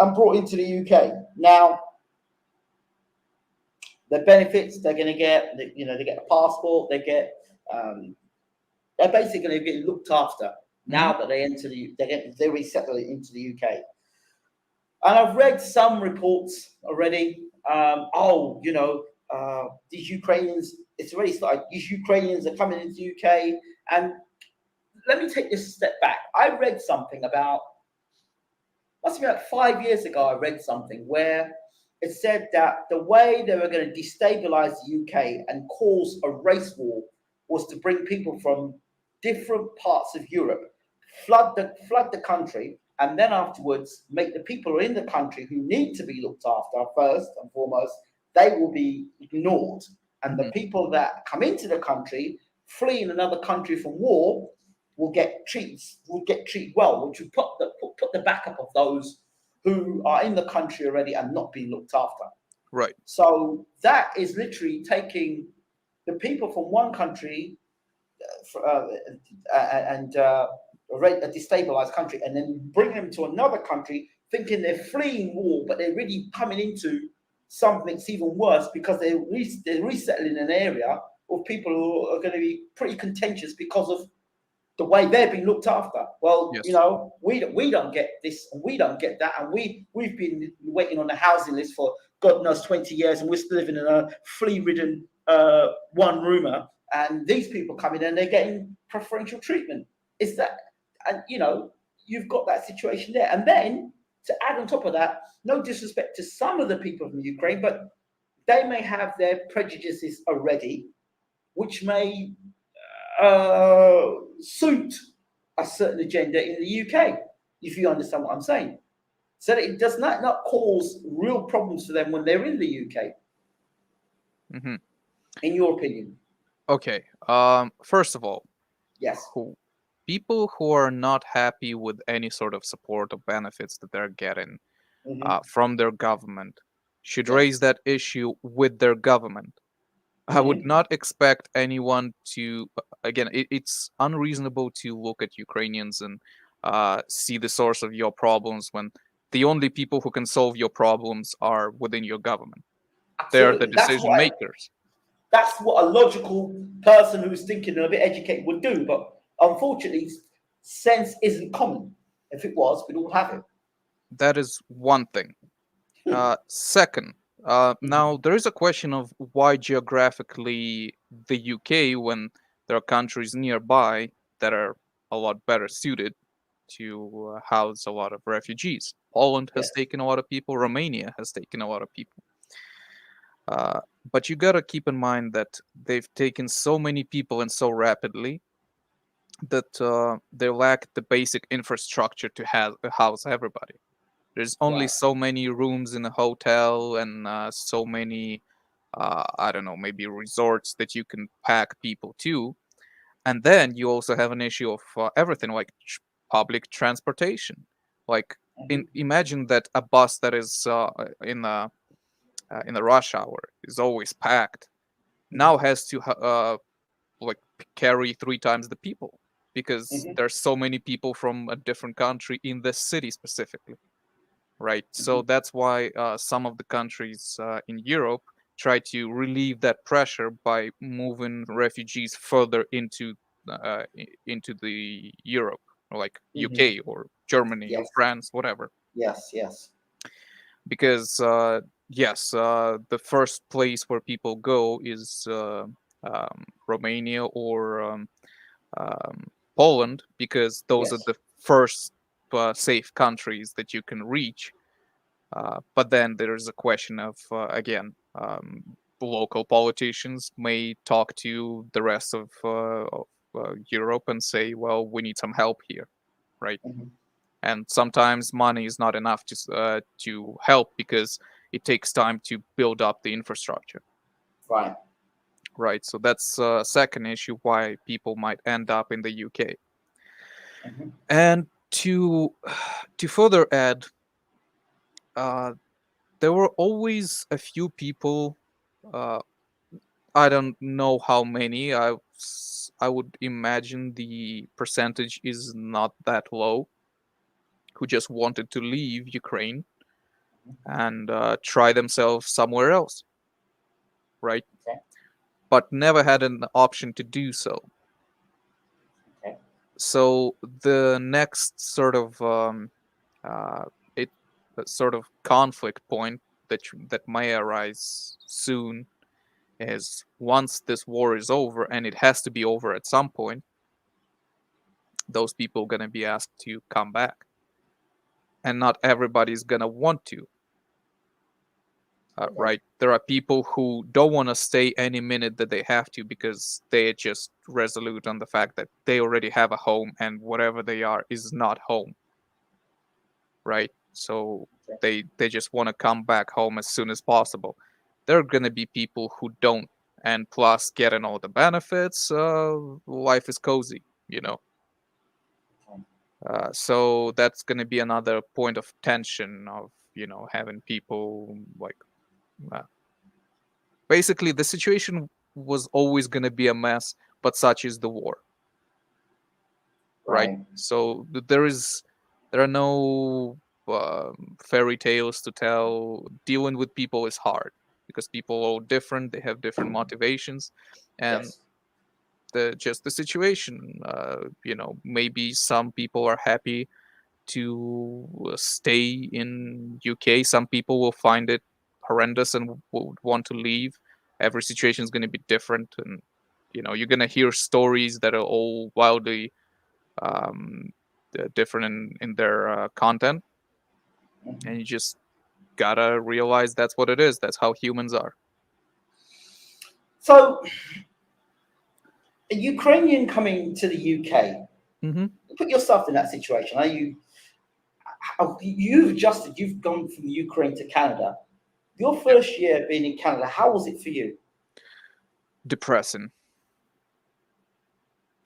S1: and brought into the UK. Now, the benefits they're going to get, they get a passport, they're basically going to get looked after now that they enter they resettle into the UK. And I've read some reports already. These Ukrainians, it's already started. These Ukrainians are coming into the UK. And let me take this a step back. I read something about, must be like 5 years ago, I read something where it said that the way they were going to destabilize the UK and cause a race war was to bring people from different parts of Europe, flood the country, and then afterwards make the people in the country who need to be looked after first and foremost, they will be ignored. And the people that come into the country, fleeing another country from war, will get treated well, which would put the backup of those who are in the country already and not being looked after.
S2: Right.
S1: So that is literally taking the people from one country and a destabilized country, and then bring them to another country, thinking they're fleeing war, but they're really coming into something that's even worse because they're resettling an area of people who are going to be pretty contentious because of the way they're being looked after. Well,
S2: Yes.
S1: we don't get this and we don't get that, and we've been waiting on the housing list for God knows 20 years, and we're still living in a flea-ridden one roomer, and these people come in and they're getting preferential treatment. Is that, and you've got that situation there, and then to add on top of that, no disrespect to some of the people from Ukraine, but they may have their prejudices already, which may suit a certain agenda in the UK, if you understand what I'm saying. So that it does not cause real problems for them when they're in the UK. In your opinion?
S2: Okay. First of all,
S1: yes,
S2: people who are not happy with any sort of support or benefits that they're getting from their government should raise that issue with their government. I would not expect anyone to, again, it's unreasonable to look at Ukrainians and see the source of your problems when the only people who can solve your problems are within your government. They're the decision makers.
S1: That's what a logical person who's thinking and a bit educated would do, but unfortunately, sense isn't common. If it was, we'd all have it.
S2: That is one thing. Second, now there is a question of why geographically the UK, when there are countries nearby that are a lot better suited to house a lot of refugees. Poland has taken a lot of people. Romania has taken a lot of people. But you gotta keep in mind that they've taken so many people and so rapidly that they lack the basic infrastructure to house everybody. There's only so many rooms in a hotel and so many, I don't know, maybe resorts that you can pack people to. And then you also have an issue of everything like public transportation. Like, imagine that a bus that is in the rush hour is always packed now has to like carry 3 times the people because there's so many people from a different country in the city specifically. right? So that's why some of the countries in Europe try to relieve that pressure by moving refugees further into the Europe, or like UK or Germany or
S1: Yes,
S2: France, whatever.
S1: yes, yes.
S2: Because yes, the first place where people go is Romania or Poland, because those are
S1: Yes.
S2: the first safe countries that you can reach. But then there is a question of again, local politicians may talk to the rest of Europe and say, "Well, we need some help here," right?
S1: Mhm.
S2: And sometimes money is not enough to help, because it takes time to build up the infrastructure,
S1: Right.
S2: right? So that's a second issue why people might end up in the UK.
S1: Mhm.
S2: And to further add, uh, there were always a few people. Uh, I don't know how many. I would imagine the percentage is not that low, who just wanted to leave Ukraine and try themselves somewhere else, right?
S1: Okay.
S2: But never had an option to do so.
S1: Okay.
S2: So the next sort of uh, it sort of conflict point that may arise soon is, once this war is over, and it has to be over at some point, those people are gonna be asked to come back, and not everybody's gonna want to.
S1: Okay.
S2: Right? There are people who don't want to stay any minute that they have to, because they are just resolute on the fact that they already have a home, and whatever they are is not home, right? So
S1: Okay.
S2: they just want to come back home as soon as possible. There are gonna be people who don't, and plus getting all the benefits, life is cozy, you know.
S1: Okay.
S2: So that's gonna be another point of tension of, having people like. Uh, Basically, the situation was always going to be a mess, but such is the war, right?
S1: Right.
S2: So there are no fairy tales to tell. Dealing with people is hard, because people are all different. They have different motivations, and
S1: Yes.
S2: the situation. Maybe some people are happy to stay in UK. Some people will find it horrendous and would want to leave. Every situation is going to be different, and you're going to hear stories that are all wildly um, different in their content,
S1: Mhm.
S2: and you just gotta realize that's what it is. That's how humans are.
S1: So, a Ukrainian coming to the UK,
S2: Hmm.
S1: put yourself in that situation. Are you? You've adjusted. You've gone from Ukraine to Canada. Your first year being in Canada, how was it for you?
S2: Depressing.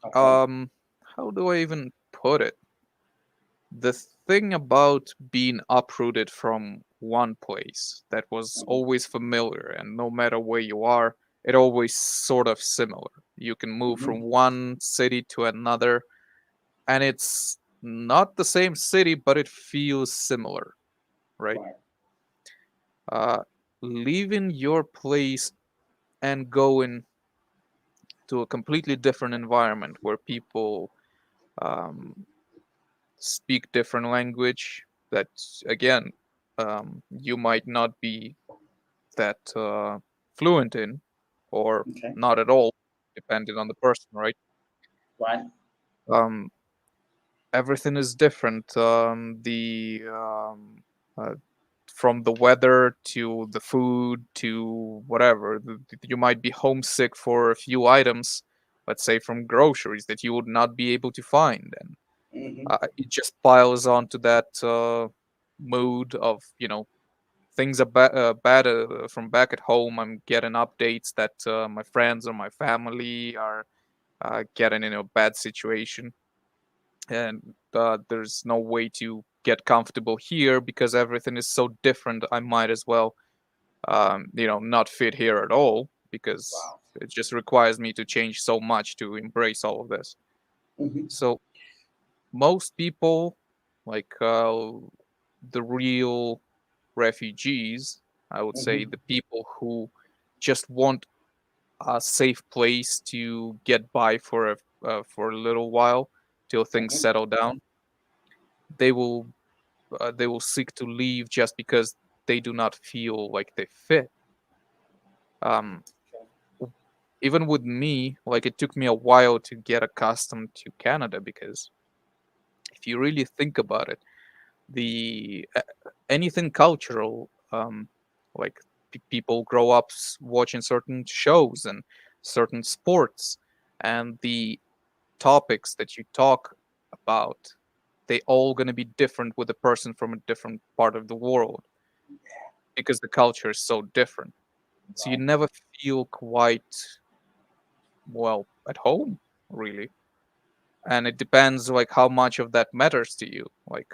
S1: Okay.
S2: Um, how do I even put it? The thing about being uprooted from one place that was
S1: Mhm.
S2: always familiar, and no matter where you are, it always sort of similar. You can move from
S1: Mhm.
S2: one city to another, and it's not the same city, but it feels similar, right?
S1: Right.
S2: uh Leaving your place and going to a completely different environment where people um speak different language that, again, you might not be that fluent in, or
S1: Okay.
S2: not at all, depending on the person, right?
S1: Right.
S2: um, Everything is different. Uh, from the weather to the food to whatever, you might be homesick for a few items, let's say from groceries, that you would not be able to find, and
S1: Mhm.
S2: it just piles onto that mood of, things are bad from back at home. I'm getting updates that my friends or my family are getting in a bad situation, and there's no way to get comfortable here because everything is so different. I might as well, not fit here at all, because
S1: Wow.
S2: it just requires me to change so much to embrace all of this.
S1: Mhm.
S2: So most people, like the real refugees, I would say, the people who just want a safe place to get by for a little while till things settle down. They will seek to leave just because they do not feel like they fit. Um, Even with me, like it took me a while to get accustomed to Canada because if you really think about it, the anything cultural, like people grow up watching certain shows and certain sports, and the topics that you talk about, they all going to be different with a person from a different part of the world because the culture is so different. So you never feel quite well at home, really. And it depends like how much of that matters to you. Like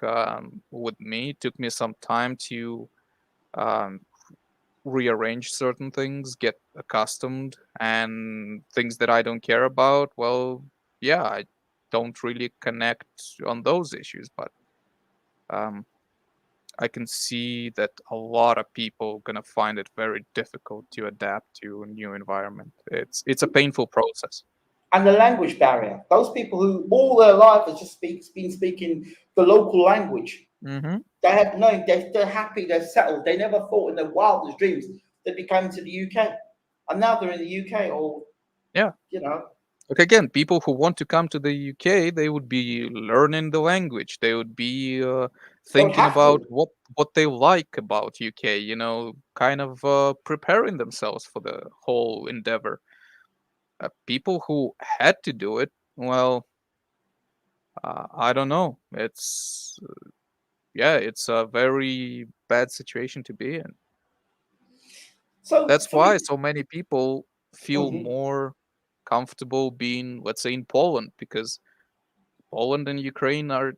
S2: with me, it took me some time to um, rearrange certain things, get accustomed, and things that I don't care about. Well, yeah, I don't really connect on those issues, but um, I can see that a lot of people gonna find it very difficult to adapt to a new environment. It's a painful process.
S1: And the language barrier. Those people who all their life have just been speaking the local language.
S2: Mm-hmm.
S1: They have no, they're happy, they're settled. They never thought in their wildest dreams they'd be coming to the UK. And now they're in the UK or,
S2: Yeah.
S1: you know.
S2: Like again, people who want to come to the UK, they would be learning the language. They would be
S1: They would
S2: thinking
S1: have
S2: about
S1: to.
S2: what they like about UK. You know, kind of preparing themselves for the whole endeavor. People who had to do it, well, I don't know. It's yeah, it's a very bad situation to be in.
S1: So
S2: That's
S1: for
S2: why
S1: me,
S2: so many people feel more comfortable being, let's say, in Poland, because Poland and Ukraine are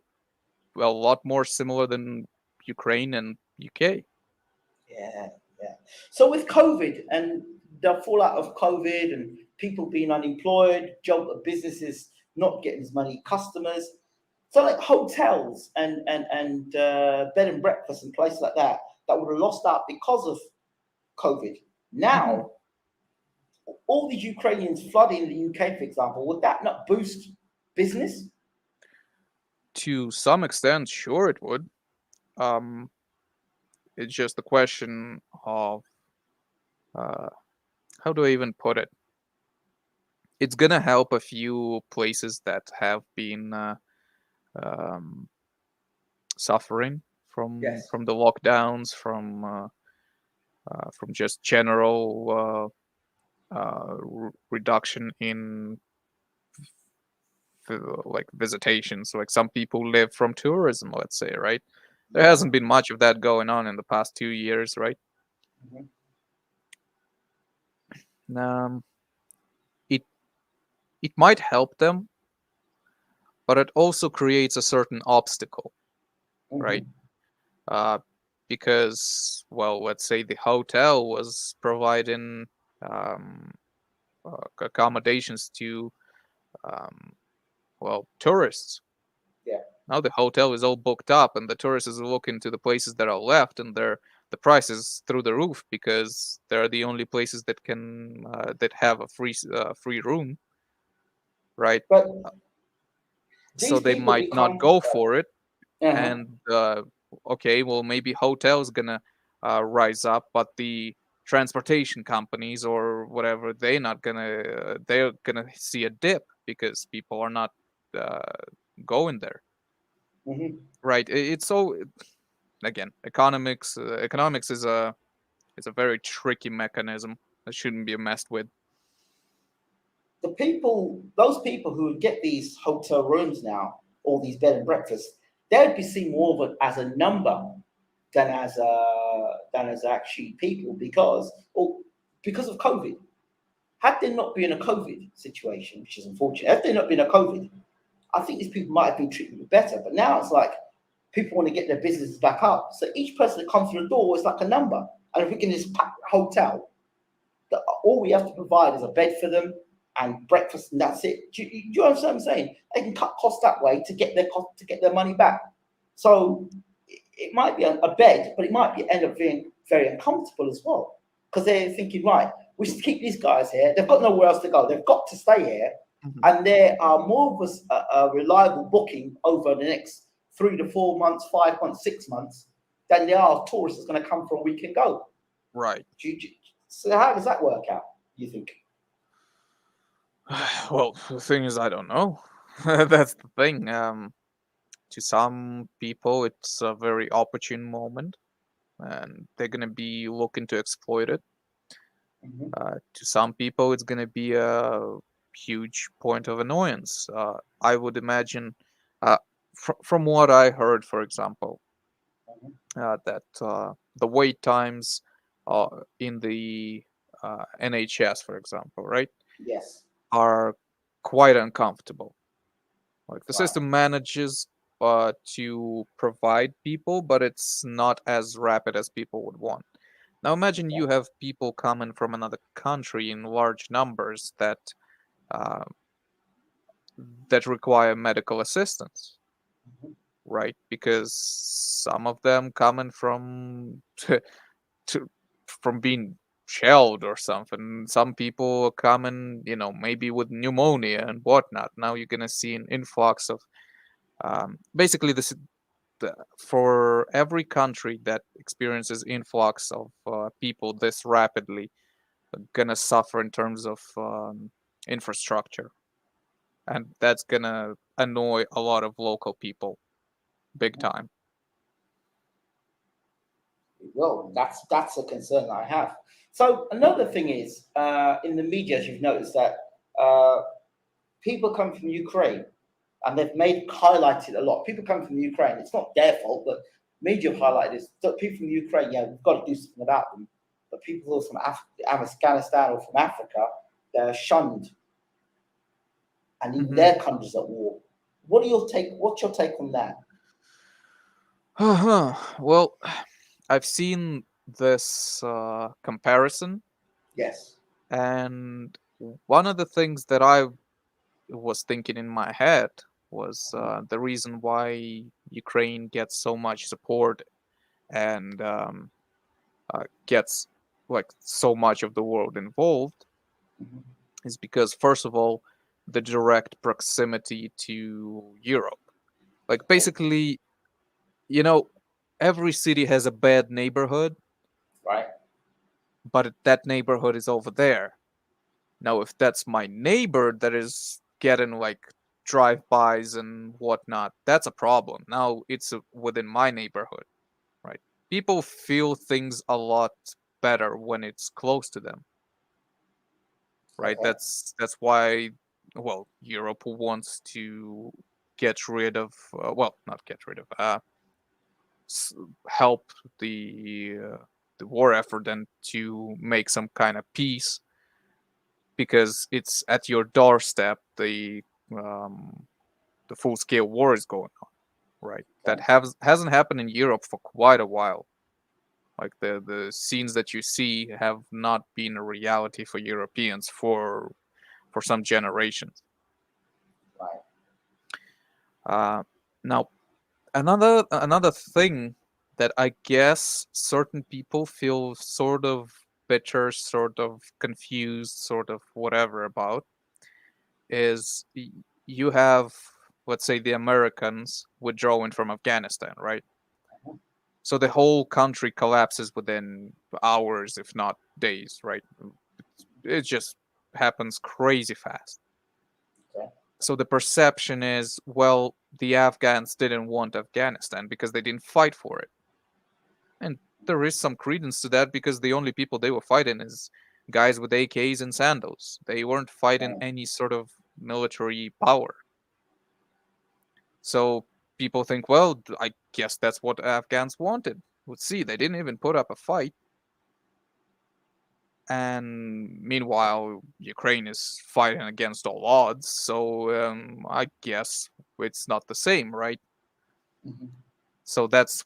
S2: well, a lot more similar than Ukraine and UK.
S1: yeah, yeah. So with COVID and the fallout of COVID and people being unemployed, businesses not getting as many customers, so like hotels and bed and breakfast and places like that that would have lost out because of COVID.
S2: Mhm.
S1: Now, all these Ukrainians flooding the UK, for example, would that not boost business?
S2: To some extent, sure it would. Um, it's just a question of uh, how do I even put it? It's gonna help a few places that have been um, suffering
S1: Yes.
S2: from the lockdowns, from just general reduction in like visitations. Like some people live from tourism, let's say, right? There
S1: Yeah.
S2: hasn't been much of that going on in the past 2 years, right?
S1: Mhm.
S2: Um, it it might help them, but it also creates a certain obstacle, right?
S1: Mhm.
S2: Uh, because well, let's say the hotel was providing um, accommodations to um, well tourists.
S1: Yeah.
S2: Now the hotel is all booked up, and the tourists is looking to the places that are left, and the price is through the roof because they're the only places that can that have a free room, right?
S1: But
S2: So
S1: these
S2: they
S1: people
S2: might not
S1: become.
S2: go for it,
S1: Uh-huh.
S2: and okay, well maybe hotels gonna rise up, but the transportation companies or whatever they're gonna see a dip because people are not uh, going there,
S1: Mhm.
S2: right? It's so again, economics is a very tricky mechanism that shouldn't be messed with.
S1: Those people who would get these hotel rooms now, all these bed and breakfasts, they'd be seen more of it as a number than as actually people because of COVID. Had there not been a COVID situation, which is unfortunate, had there not been a COVID, I think these people might have been treated better. But now it's like people want to get their businesses back up. So each person that comes through the door is like a number. And if we can just pack the hotel, all we have to provide is a bed for them and breakfast, and that's it. Do you understand what I'm saying? They can cut costs that way to get their money back. So it might be a bed, but it might be end up being very uncomfortable as well, because they're thinking, right, we should keep these guys here. They've got nowhere else to go. They've got to stay here, and they are more of a reliable booking over the next 3 to 4 months, 5 months, 6 months than they are tourists that's going to come for a week and go.
S2: Right.
S1: So how does that work out, you think?
S2: Well, the thing is, I don't know. That's the thing. To some people, it's a very opportune moment, and they're gonna be looking to exploit it. To some people, it's gonna be a huge point of annoyance. I would imagine, from what I heard, for example, that the wait times in the NHS, for example, right,
S1: Yes.
S2: are quite uncomfortable. Like the
S1: Right.
S2: system manages to provide people, but it's not as rapid as people would want. Now imagine you have people coming from another country in large numbers uh, that require medical assistance, right? Because some of them coming from to from being shelled or something. Some people are coming, maybe with pneumonia and whatnot. Now you're gonna see an influx of basically for every country that experiences influx of people this rapidly, gonna suffer in terms of infrastructure, and that's gonna annoy a lot of local people big time.
S1: Well, that's a concern I have. So another thing is, in the media, as you've noticed, that people come from Ukraine, and they've highlighted a lot. People come from Ukraine. It's not their fault, but media have highlighted this. So people from Ukraine, yeah, we've got to do something about them. But people from Afghanistan or from Africa, they're shunned, and even their countries at war. What's your take on that?
S2: Well, I've seen this comparison,
S1: Yes.
S2: and one of the things that I was thinking in my head was the reason why Ukraine gets so much support and gets like so much of the world involved is because, first of all, the direct proximity to Europe. Like basically, every city has a bad neighborhood,
S1: Right.
S2: but that neighborhood is over there. Now, if that's my neighbor that is getting like drive-bys and whatnot, that's a problem. Now it's within my neighborhood, right? People feel things a lot better when it's close to them, right?
S1: Okay.
S2: That's why, well, Europe wants to get rid of, well, not get rid of, help the war effort and to make some kind of peace, because it's at your doorstep. The full scale war is going on, right? That hasn't happened in Europe for quite a while. Like the scenes that you see have not been a reality for Europeans for some generations.
S1: Right.
S2: Now another thing that I guess certain people feel sort of bitter, sort of confused, sort of whatever about is you have, let's say, the Americans withdrawing from Afghanistan, right? So the whole country collapses within hours, if not days, right? It just happens crazy fast.
S1: Okay.
S2: So the perception is, well, the Afghans didn't want Afghanistan because they didn't fight for it. And there is some credence to that, because the only people they were fighting is guys with AKs and sandals. They weren't fighting any sort of military power. So people think, well, I guess that's what Afghans wanted. Let's see, they didn't even put up a fight. And meanwhile, Ukraine is fighting against all odds. So I guess it's not the same, right? So that's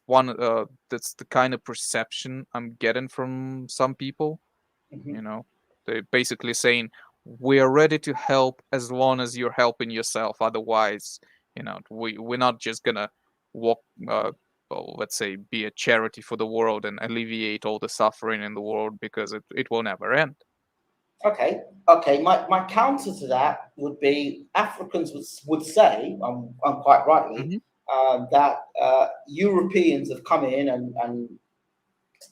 S2: that's the kind of perception I'm getting from some people. They're basically saying, we are ready to help as long as you're helping yourself. Otherwise, we're not just gonna walk well, let's say, be a charity for the world and alleviate all the suffering in the world, because it will never end.
S1: Okay, okay. My counter to that would be Africans would say, quite rightly, that Europeans have come in and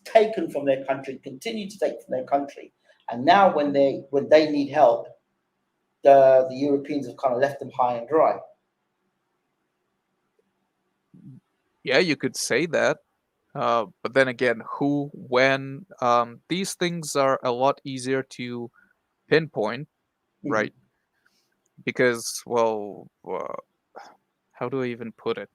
S1: taken from their country, continue to take from their country, and now when they need help, the Europeans have kind of left them high and dry.
S2: Yeah, you could say that. But then again, who, when, these things are a lot easier to pinpoint, right? Because, well, how do I even put it?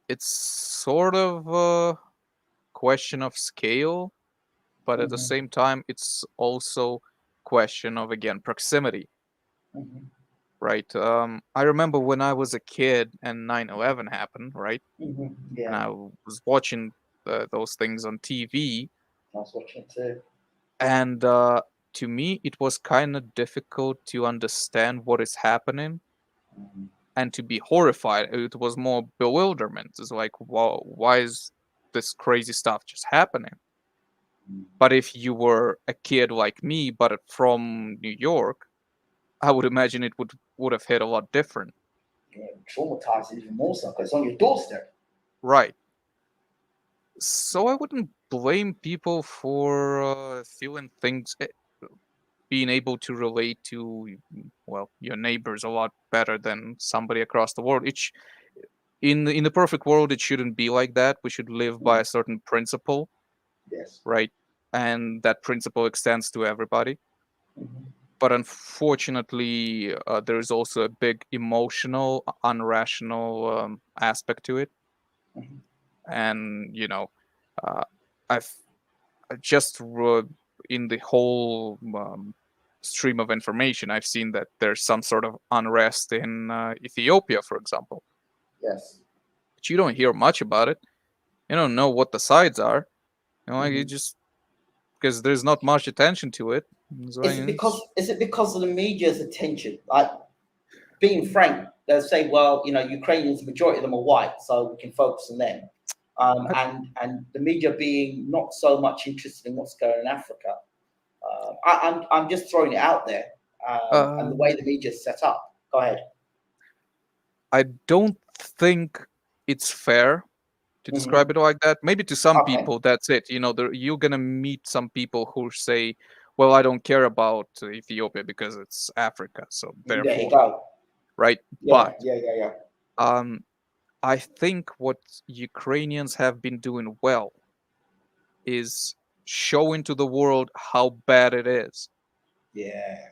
S2: It's sort of a question of scale, but at the same time, it's also question of, again, proximity, right? I remember when I was a kid and 9/11 happened, right? And
S1: Yeah,
S2: I was watching those things on TV,
S1: I was watching too.
S2: and to me, it was kind of difficult to understand what is happening and to be horrified. It was more bewilderment. It's like, why is this crazy stuff just happening? But if you were a kid like me, but from New York, I would imagine it would have hit a lot different.
S1: Yeah, traumatized even more so because it's on your doorstep.
S2: Right. So I wouldn't blame people for feeling things, being able to relate to, well, your neighbors a lot better than somebody across the world. In the perfect world, it shouldn't be like that. We should live by a certain principle,
S1: Yes.
S2: right? And that principle extends to everybody. But unfortunately, there is also a big emotional, unrational aspect to it. And, I've just in the whole stream of information, I've seen that there's some sort of unrest in Ethiopia, for example.
S1: Yes.
S2: But you don't hear much about it. You don't know what the sides are. You just, because there's not much attention to it. So
S1: Is it because of the media's attention? Like, being frank, they'll say, well, Ukrainians, the majority of them are white, so we can focus on them. And the media being not so much interested in what's going on in Africa. I'm just throwing it out there, and the way the media is set up. Go ahead.
S2: I don't think it's fair to describe it like that. Maybe to some
S1: Okay.
S2: people, that's it. You're gonna meet some people who say, "Well, I don't care about Ethiopia because it's Africa, so
S1: There you
S2: therefore,"
S1: go.
S2: right?
S1: Yeah,
S2: But
S1: yeah.
S2: I think what Ukrainians have been doing well is showing to the world how bad it is.
S1: Yeah.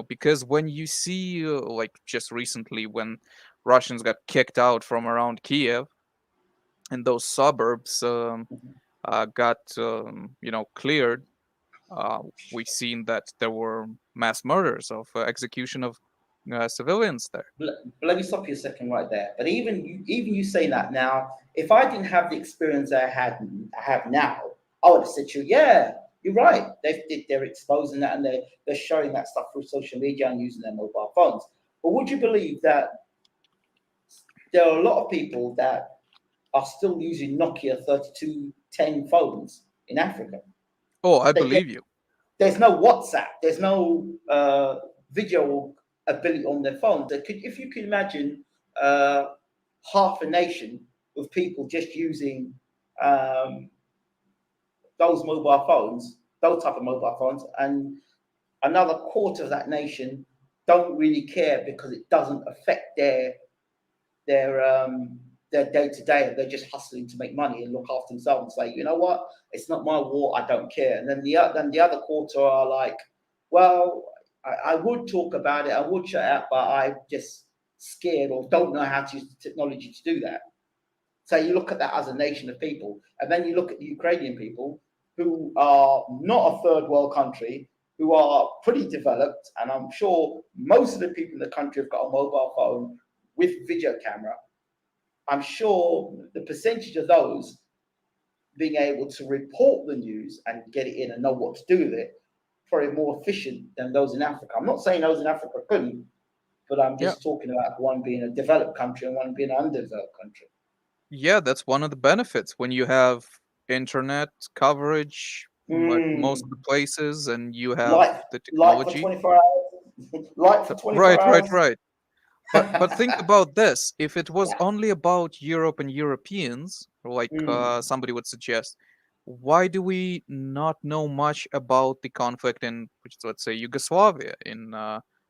S2: Because when you see, like just recently, when Russians got kicked out from around Kiev, and those suburbs got cleared, we've seen that there were mass murders of execution of civilians there.
S1: Let me stop you a second right there. But even you saying that now, if I didn't have the experience I have now, I would have said to you, yeah, you're right. They're exposing that and they're showing that stuff through social media and using their mobile phones. But would you believe that there are a lot of people that are still using Nokia 3210 phones in Africa?
S2: Oh, I
S1: They,
S2: believe you.
S1: there's no WhatsApp. There's no video ability on their phones. If you can imagine half a nation of people just using those mobile phones, those type of mobile phones, and another quarter of that nation don't really care because it doesn't affect their day to day. They're just hustling to make money and look after themselves and say, you know what, it's not my war, I don't care. And then the other quarter are like, well, I would talk about it, I would shut out, but I'm just scared or don't know how to use the technology to do that. So you look at that as a nation of people, and then you look at the Ukrainian people who are not a third world country, who are pretty developed, and I'm sure most of the people in the country have got a mobile phone with video camera. I'm sure the percentage of those being able to report the news and get it in and know what to do with it, probably more efficient than those in Africa. I'm not saying those in Africa couldn't, but I'm
S2: Yeah.
S1: just talking about one being a developed country and one being an undeveloped country.
S2: Yeah, that's one of the benefits when you have internet coverage at most of the places and you have
S1: Light,
S2: the
S1: light for
S2: technology.
S1: 24 hours. Light for 24
S2: Right, right,
S1: hours.
S2: right. But think about this. If it was
S1: Yeah.
S2: only about Europe and Europeans, like somebody would suggest, why do we not know much about the conflict in, let's say, Yugoslavia, in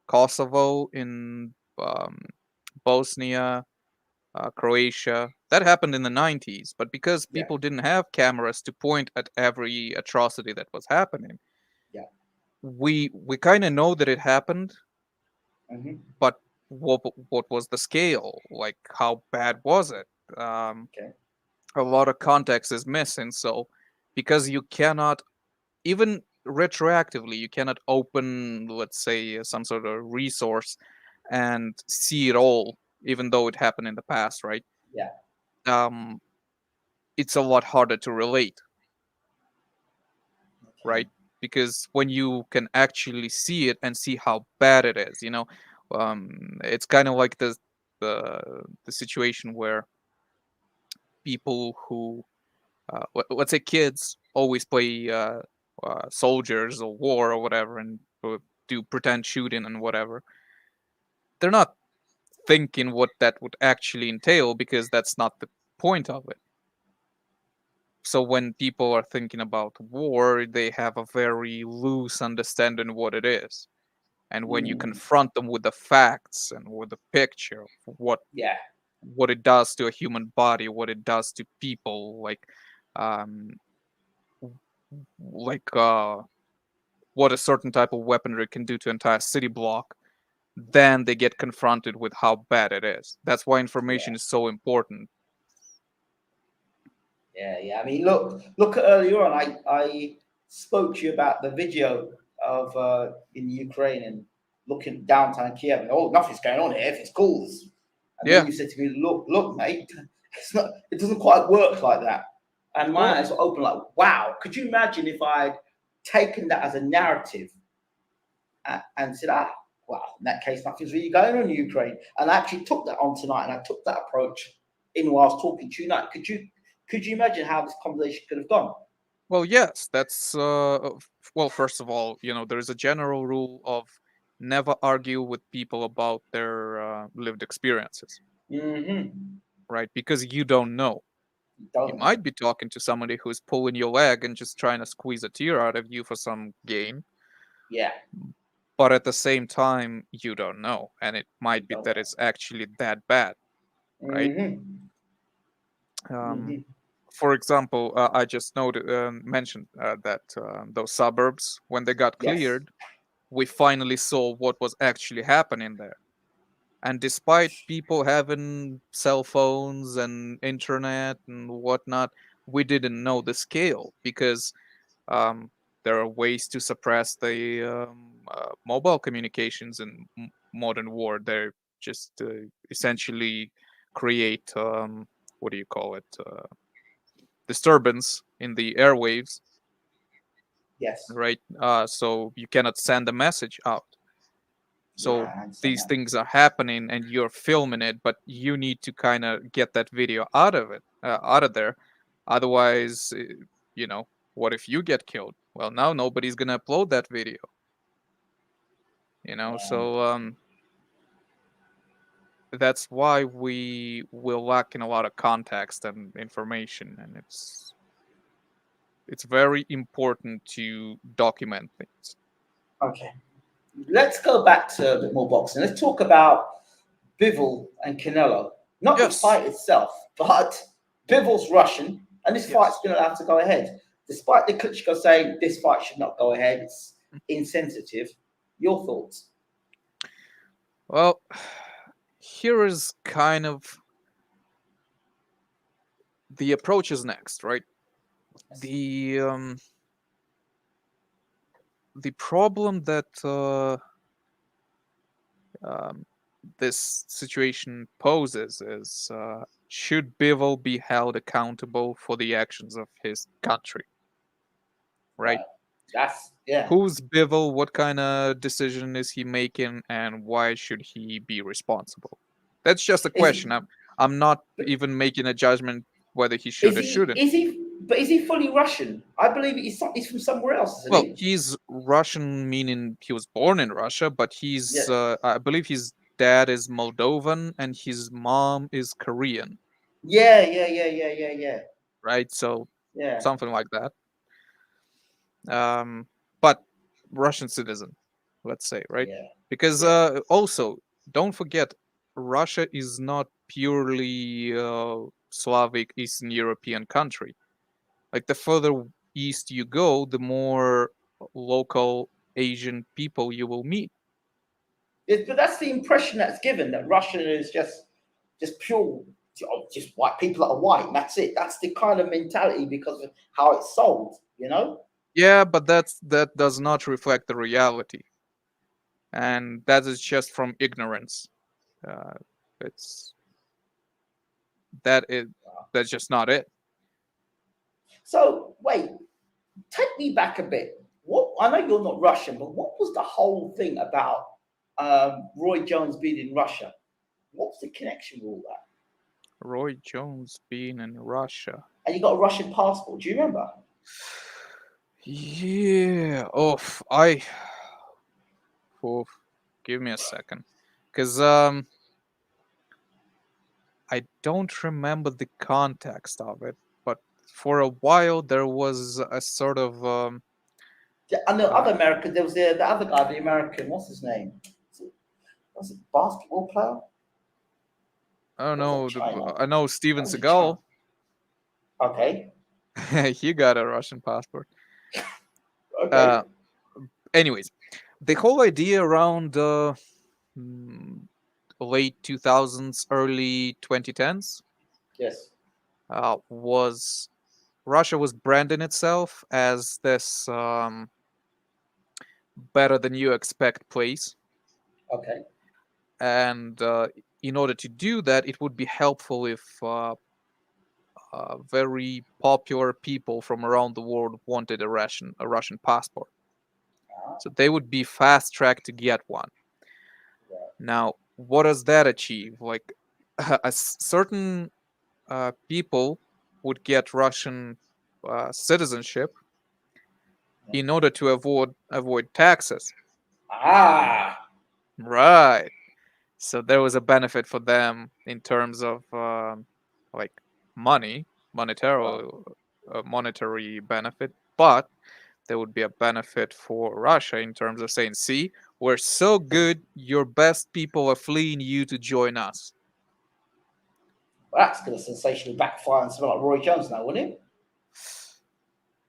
S2: Kosovo, in Bosnia, Croatia? That happened in the 90s, but because
S1: Yeah.
S2: people didn't have cameras to point at every atrocity that was happening,
S1: Yeah.
S2: we kind of know that it happened,
S1: Hmm.
S2: but what was the scale? Like, how bad was it? Um,
S1: Okay.
S2: a lot of context is missing. So, because you cannot even retroactively, you cannot open, let's say, some sort of resource and see it all, even though it happened in the past, right?
S1: Yeah.
S2: Um, it's a lot harder to relate,
S1: Okay.
S2: right? Because when you can actually see it and see how bad it is, it's kind of like the situation where people who, let's say, kids always play soldiers or war or whatever, and do pretend shooting and whatever. They're not thinking what that would actually entail because that's not the point of it. So when people are thinking about war, they have a very loose understanding of what it is. And when you
S1: Mm.
S2: confront them with the facts and with the picture of
S1: Yeah.
S2: what it does to a human body, what it does to people, um, like what a certain type of weaponry can do to entire city block, then they get confronted with how bad it is. That's why
S1: Yeah.
S2: information is so important.
S1: Yeah. Yeah. I mean, look at earlier on. I spoke to you about the video of in Ukraine and looking downtown Kiev and nothing's going on here. Everything's cool. And then
S2: Yeah.
S1: you said to me, look, mate, it's not. It doesn't quite work like that. And my
S2: Well,
S1: eyes were open, like, wow. Could you imagine if I'd taken that as a narrative and said, well, in that case, nothing's really going on in Ukraine. And I actually took that on tonight, and I took that approach in while I was talking to you tonight. Could you imagine how this conversation could have gone?
S2: well, yes. That's well. First of all, there is a general rule of never argue with people about their lived experiences,
S1: Mm-hmm.
S2: right? Because you don't know. You
S1: Don't know.
S2: might be talking to somebody who's pulling your leg and just trying to squeeze a tear out of you for some gain,
S1: Yeah,
S2: but at the same time, you don't know, and it
S1: you
S2: might be
S1: don't
S2: that
S1: know.
S2: it's actually that bad, right?
S1: Mm-hmm.
S2: Um,
S1: Mm-hmm.
S2: for example, I just mentioned that those suburbs, when they got
S1: Yes.
S2: cleared, we finally saw what was actually happening there. And despite people having cell phones and internet and whatnot, we didn't know the scale because um, there are ways to suppress the mobile communications in modern war. They just essentially create what do you call it? Disturbance in the airwaves,
S1: Yes.
S2: right? So you cannot send a message out. So
S1: Yeah, I understand
S2: these
S1: that.
S2: things are happening and you're filming it, but you need to kind of get that video out of there. Otherwise, what if you get killed? Well, now nobody's gonna upload that video,
S1: Yeah.
S2: So that's why we will lack in a lot of context and information, and it's very important to document things.
S1: Okay. Let's go back to a bit more boxing. Let's talk about BIVOL and CANELO. Not the
S2: Yes,
S1: fight itself, but BIVOL's Russian, and this fight's
S2: yes.
S1: been allowed to go ahead. Despite the Klitschko saying this fight should not go ahead, it's insensitive. Your thoughts?
S2: Well, here is kind of the approach is next, right?
S1: Yes.
S2: The problem that um, this situation poses is should BIVOL be held accountable for the actions of his country, right?
S1: Right. That's yeah.
S2: Who's BIVOL? What kind of decision is he making, and why should he be responsible? That's just a
S1: Is
S2: question. I'm not even making a judgment whether he should
S1: is
S2: or
S1: he
S2: shouldn't.
S1: is he? But is he fully Russian? I believe he's from somewhere else, isn't
S2: Well,
S1: he?
S2: he's Russian, meaning he was born in Russia, but
S1: Yeah.
S2: I believe his dad is Moldovan and his mom is Korean,
S1: Yeah.
S2: right? So
S1: Yeah.
S2: something like that. But Russian citizen, let's say, right?
S1: Yeah.
S2: Because
S1: Yeah.
S2: also don't forget, Russia is not purely Slavic Eastern European country. Like the further east you go, the more local Asian people you will meet.
S1: But that's the impression that's given, that Russia is just pure, just white people that are white. And that's it. That's the kind of mentality because of how it's sold. You know.
S2: Yeah, but that does not reflect the reality, and that is just from ignorance. Uh, it's that is that's just not it.
S1: So wait, take me back a bit. What, I know you're not Russian, but what was the whole thing about Roy Jones being in Russia? What was the connection with all that?
S2: Roy Jones being in Russia.
S1: And you got a Russian passport. Do you remember?
S2: Yeah. Oh, give me a second, because I don't remember the context of it, but for a while there was a sort of
S1: And the
S2: uh,
S1: other American, there was the other guy, the American. What's his name? Was it basketball player?
S2: I don't
S1: Or was that
S2: know.
S1: China?
S2: I know Steven
S1: That was it China.
S2: Seagal.
S1: Okay.
S2: He got a Russian passport.
S1: Okay.
S2: Anyways, the whole idea around mm, late 2000s, early 2010s
S1: Yes.
S2: was Russia was branding itself as this better than you expect place.
S1: Okay.
S2: And in order to do that, it would be helpful if very popular people from around the world wanted a Russian passport.
S1: Ah,
S2: So they would be fast tracked to get one.
S1: right.
S2: Now, what does that achieve? Like certain people would get Russian citizenship in order to avoid taxes.
S1: Ah,
S2: Right. So there was a benefit for them in terms of like money,
S1: right.
S2: monetary benefit, but there would be a benefit for Russia in terms of saying, "See, we're so good, your best people are fleeing you to join us."
S1: Well, that's going to sensationally backfire on someone like Roy Jones now, wouldn't it?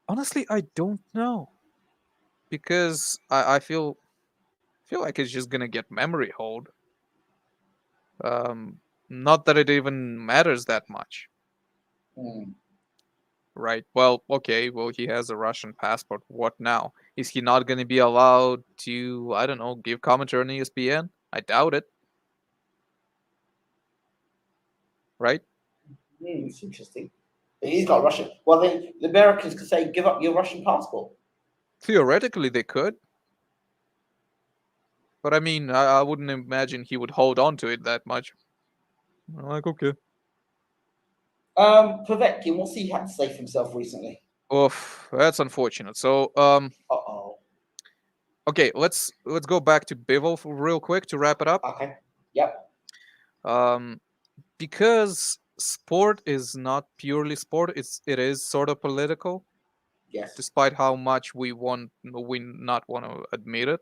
S2: Honestly, I don't know because I feel like it's just gonna get memory hold. Um, Not that it even matters that much.
S1: Hmm.
S2: Right. Well, okay. Well, he has a Russian passport. What now? Is he not going to be allowed to, I don't know, give commentary on ESPN? I doubt it. Right?
S1: It's interesting. He's got Russian. Well, then the Americans could say, "Give up your Russian passport."
S2: Theoretically, they could. But I mean, I wouldn't imagine he would hold on to it that much. I'm like, okay.
S1: Povetkin, what's he had to say for himself recently?
S2: Oof, that's unfortunate. So,
S1: Uh-oh.
S2: okay, let's go back to BIVOL real quick to wrap it up.
S1: Okay. Yep.
S2: Um, because sport is not purely sport; it is sort of political,
S1: Yes.
S2: despite how much we not want to admit it.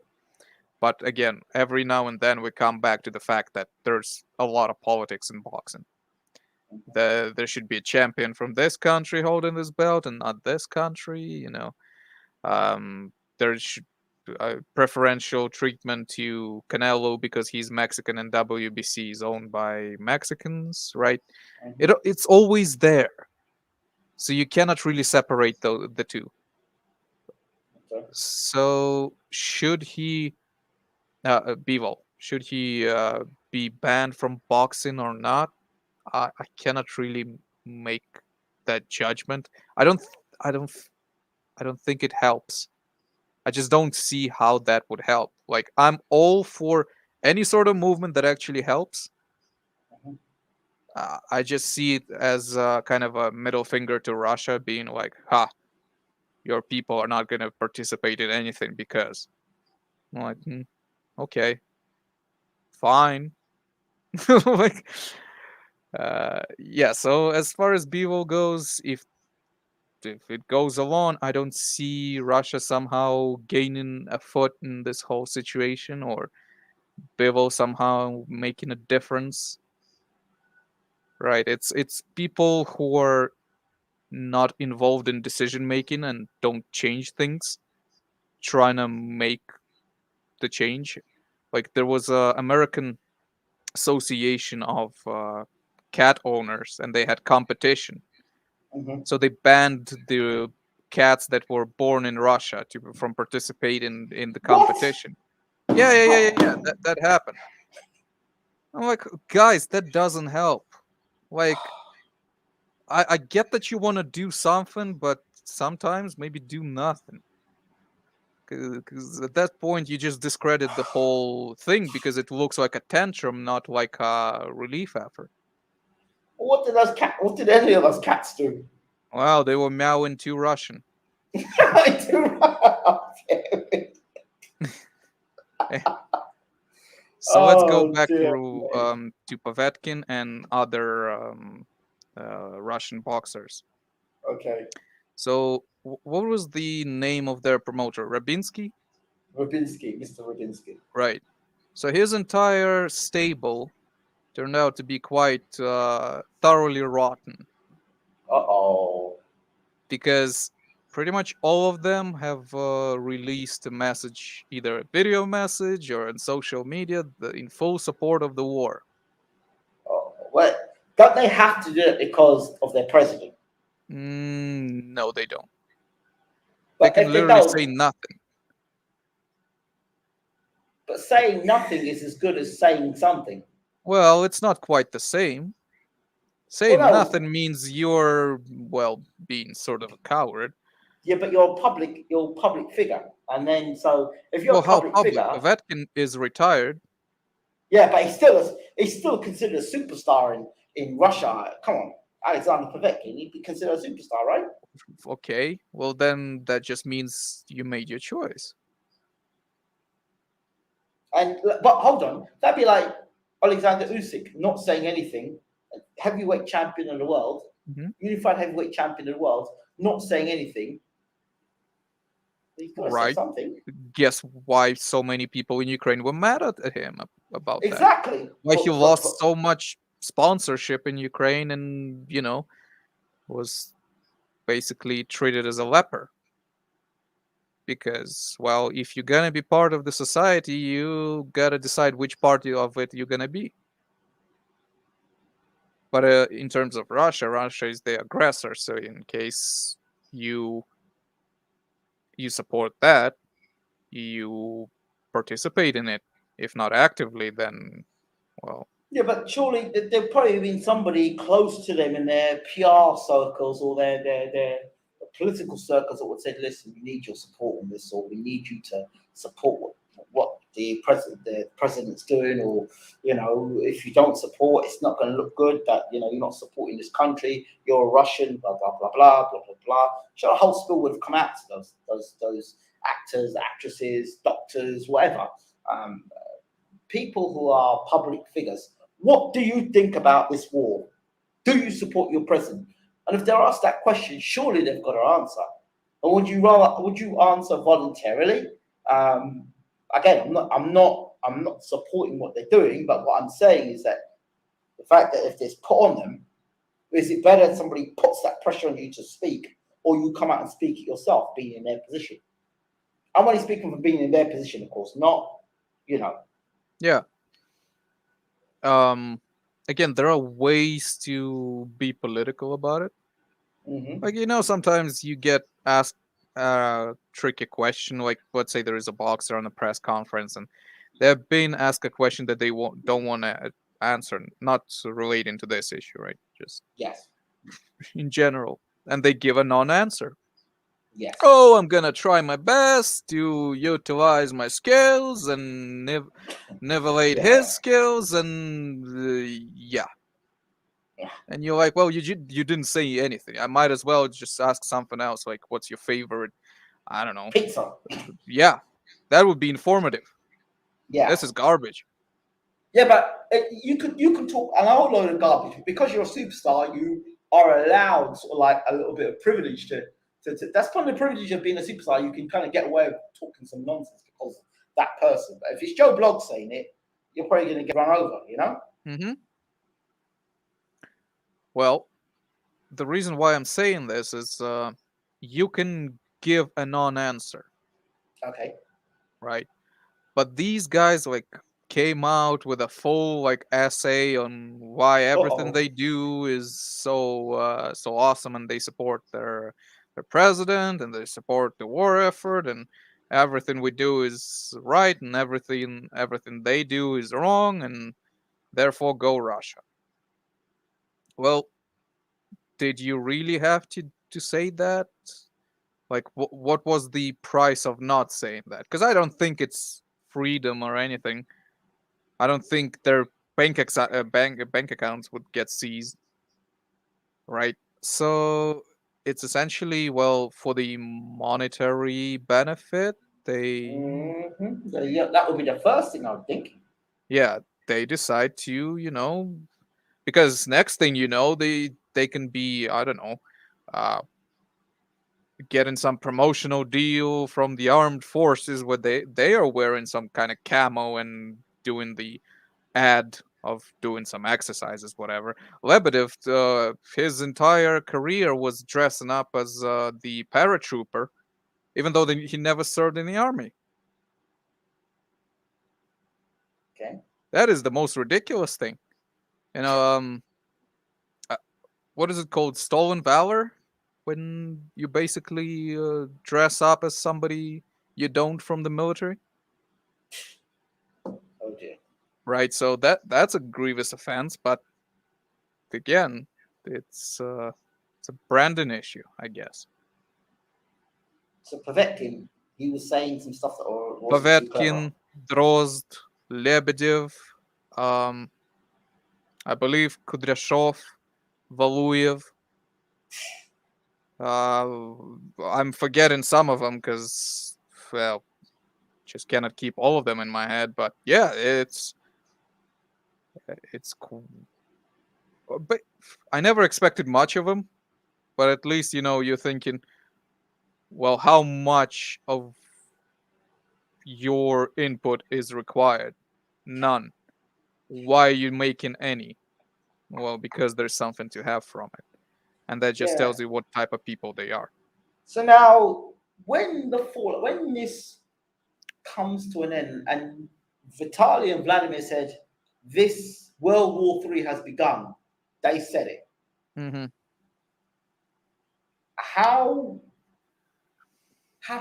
S2: But again, every now and then we come back to the fact that there's a lot of politics in boxing. There should be a champion from this country holding this belt and not this country. There should preferential treatment to Canelo because he's Mexican and WBC is owned by Mexicans, right?
S1: Mhm.
S2: It's always there, so you cannot really separate the two.
S1: Okay.
S2: So should he BIVOL. Should he be banned from boxing or not? I cannot really make that judgment. I don't. I don't. I don't think it helps. I just don't see how that would help. Like, I'm all for any sort of movement that actually helps. I just see it as kind of a middle finger to Russia, being like, "Ha, your people are not going to participate in anything because." I'm like, okay, fine. Like, yeah. So as far as BIVOL goes, if it goes along, I don't see Russia somehow gaining a foot in this whole situation, or BIVOL somehow making a difference. Right? It's people who are not involved in decision making and don't change things, trying to make the change. Like, there was a American association of cat owners, and they had competition. So they banned the cats that were born in Russia from participating in the
S1: What?
S2: competition. Yeah. That happened. I'm like, guys, that doesn't help. Like, I get that you want to do something, but sometimes maybe do nothing. Because at that point, you just discredit the whole thing because it looks like a tantrum, not like a relief effort.
S1: What did those cat? What did any of those cats do?
S2: Wow, they were meowing too Russian. So let's go
S1: Oh,
S2: back
S1: dear
S2: to Povetkin and other Russian boxers.
S1: Okay.
S2: So what was the name of their promoter? Rabinsky?
S1: Rabinsky, Mr. Rabinsky.
S2: Right. So his entire stable turned out to be quite thoroughly rotten
S1: Uh-oh.
S2: because pretty much all of them have released a message, either a video message or on social media, in full support of the war.
S1: Oh, what? Don't they have to do it because of their president?
S2: No, they don't. They
S1: But
S2: can
S1: if they
S2: literally say
S1: don't,
S2: nothing.
S1: but saying nothing is as good as saying something.
S2: Well, it's not quite the same.
S1: Well,
S2: Saying
S1: no.
S2: nothing means you're, well, being sort of a coward.
S1: Yeah, but you're a public figure. And then, so if you're
S2: Well,
S1: a
S2: how
S1: public
S2: public?
S1: figure,
S2: Povetkin is retired.
S1: yeah, but he's still considered a superstar in Russia. Come on, Alexander Povetkin, he'd be considered a superstar, right?
S2: Okay, well then that just means you made your choice.
S1: And but hold on, that'd be like Alexander Usyk not saying anything, heavyweight champion of the world, unified heavyweight champion of the world, not saying anything. He's got to say
S2: Right.
S1: something.
S2: Guess why so many people in Ukraine were mad at him about that?
S1: Exactly.
S2: Why he lost so much sponsorship in Ukraine and, was basically treated as a leper. Because, well, if you're gonna be part of the society, you gotta decide which party of it you're gonna be. But in terms of Russia, Russia is the aggressor. So in case you support that, you participate in it. If not actively, then, well,
S1: Yeah, but surely there'll probably been somebody close to them in their PR circles or their political circles that would say, "Listen, we need your support on this, or we need you to support what the president's doing, or if you don't support, it's not going to look good. That you're not supporting this country. You're a Russian, blah blah blah blah blah blah blah." Sure, a whole spill would have come out to those actors, actresses, doctors, whatever. People who are public figures. What do you think about this war? Do you support your president? And if they're asked that question, surely they've got to answer. Or would you answer voluntarily? Again, I'm not supporting what they're doing, but what I'm saying is that the fact that if it's put on them, is it better somebody puts that pressure on you to speak, or you come out and speak it yourself, being in their position? I'm only speaking from being in their position, of course, not.
S2: Yeah. Again, there are ways to be political about it. Like, sometimes you get asked a tricky question. Like, let's say there is a boxer on a press conference, and they've been asked a question that they don't want to answer, not relating to this issue, right? Just
S1: Yes.
S2: in general, and they give a non-answer.
S1: Yes.
S2: Oh, I'm gonna try my best to utilize my skills and nivellate his skills, and yeah. And you're like, well, you didn't say anything. I might as well just ask something else, like, what's your favorite? I don't know.
S1: Pizza.
S2: Yeah, that would be informative.
S1: Yeah.
S2: This is garbage.
S1: Yeah, but you can talk an whole load of garbage because you're a superstar. You are allowed sort of like a little bit of privilege to that's kind of the privilege of being a superstar. You can kind of get away with talking some nonsense because of that person. But if it's Joe Blogg saying it, you're probably going to get run over. You know.
S2: Mm-hmm. Well, the reason why I'm saying this is you can give a non-answer,
S1: Okay.
S2: right? But these guys like came out with a full like essay on why everything
S1: Uh-oh.
S2: they do is so awesome, and they support their president, and they support the war effort, and everything we do is right, and everything they do is wrong, and therefore go Russia. Well, did you really have to say that? Like, what was the price of not saying that? Because I don't think it's freedom or anything. I don't think their bank accounts would get seized, right? So it's essentially, well, for the monetary benefit,
S1: Yeah, that would be the first thing I would think.
S2: yeah, they decide to, because next thing you know, they can be, I don't know, uh, getting some promotional deal from the armed forces where they are wearing some kind of camo and doing the ad of doing some exercises, whatever. Lebedev, his entire career was dressing up as the paratrooper, even though he never served in the army.
S1: Okay.
S2: That is the most ridiculous thing. You know, uh, what is it called? Stolen valor? When you basically dress up as somebody you don't from the military?
S1: Oh dear.
S2: Right, so that's a grievous offense, but again, it's a branding issue, I guess.
S1: So Pavetkin, he was saying some stuff that wasn't too clever.
S2: Pavetkin, Drozd, Lebedev, um, I believe Kudryashov, Valuyev. I'm forgetting some of them because, well, just cannot keep all of them in my head. But yeah, it's cool. But I never expected much of them. But at least you're thinking, well, how much of your input is required? None. Why are you making any? Well, because there's something to have from it. And that just
S1: Yeah.
S2: tells you what type of people they are.
S1: So now, when this comes to an end, and Vitaly and Vladimir said, "This World War III has begun," they said it.
S2: Mm-hmm.
S1: How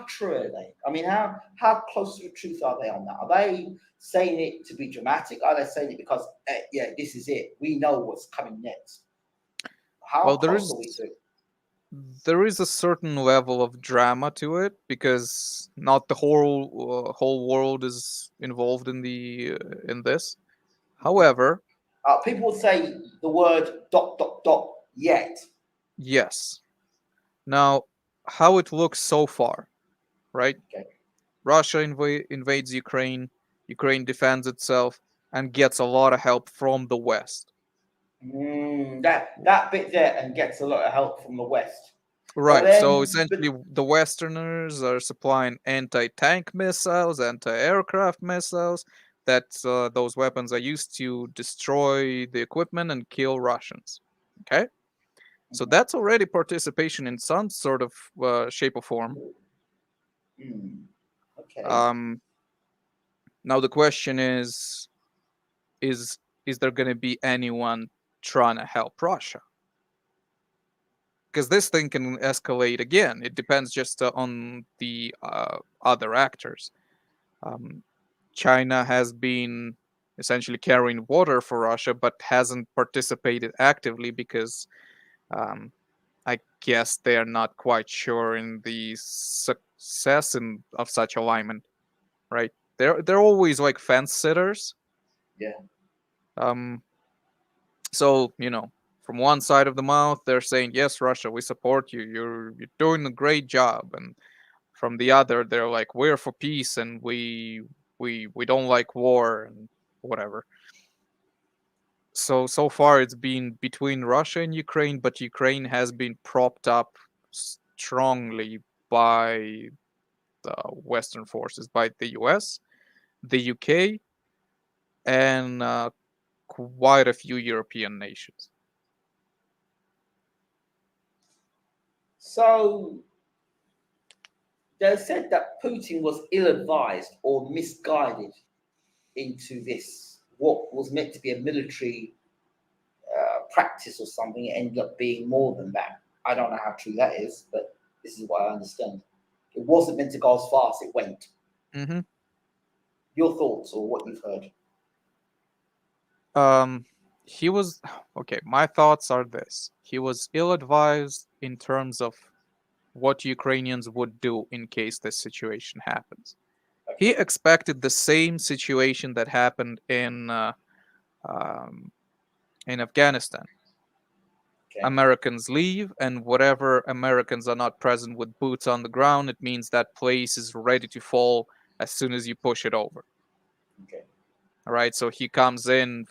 S1: true are they? I mean, how close to the truth are they on that? Are they saying it to be dramatic? Are they saying it because yeah, this is it? We know what's coming next. How
S2: Well, there
S1: close
S2: is
S1: are we to?
S2: there is a certain level of drama to it because not the whole world is involved in this. However,
S1: People would say the word ... yet.
S2: yes. Now, how it looks so far, right?
S1: Okay.
S2: Russia invades Ukraine. Ukraine defends itself and gets a lot of help from the West.
S1: That bit there and gets a lot of help from the West. But
S2: Right. So
S1: then,
S2: essentially, the Westerners are supplying anti-tank missiles, anti-aircraft missiles. That those weapons are used to destroy the equipment and kill Russians. Okay. So that's already participation in some sort of shape or form.
S1: okay.
S2: Now the question is is there going to be anyone trying to help Russia? Because this thing can escalate again. It depends just on the other actors. Um, China has been essentially carrying water for Russia, but hasn't participated actively because I guess they are not quite sure in the success of such alignment, right? They're always like fence sitters.
S1: Yeah.
S2: So from one side of the mouth, they're saying, "Yes, Russia, we support you. You're doing a great job," and from the other, they're like, "We're for peace, and we don't like war and whatever." So far, it's been between Russia and Ukraine, but Ukraine has been propped up strongly by the Western forces, by the US, the UK, and quite a few European nations.
S1: So they said that Putin was ill-advised or misguided into this, what was meant to be a military practice or something. It ended up being more than that. I don't know how true that is, but this is what I understand. It wasn't meant to go as far as it went.
S2: Mm-hmm.
S1: Your thoughts or what you've heard?
S2: He was okay. My thoughts are this: he was ill-advised in terms of what Ukrainians would do in case this situation happens. He expected the same situation that happened um, in Afghanistan.
S1: Okay.
S2: Americans leave, and whatever Americans are not present with boots on the ground, it means that place is ready to fall as soon as you push it over.
S1: Okay.
S2: All right, so he comes in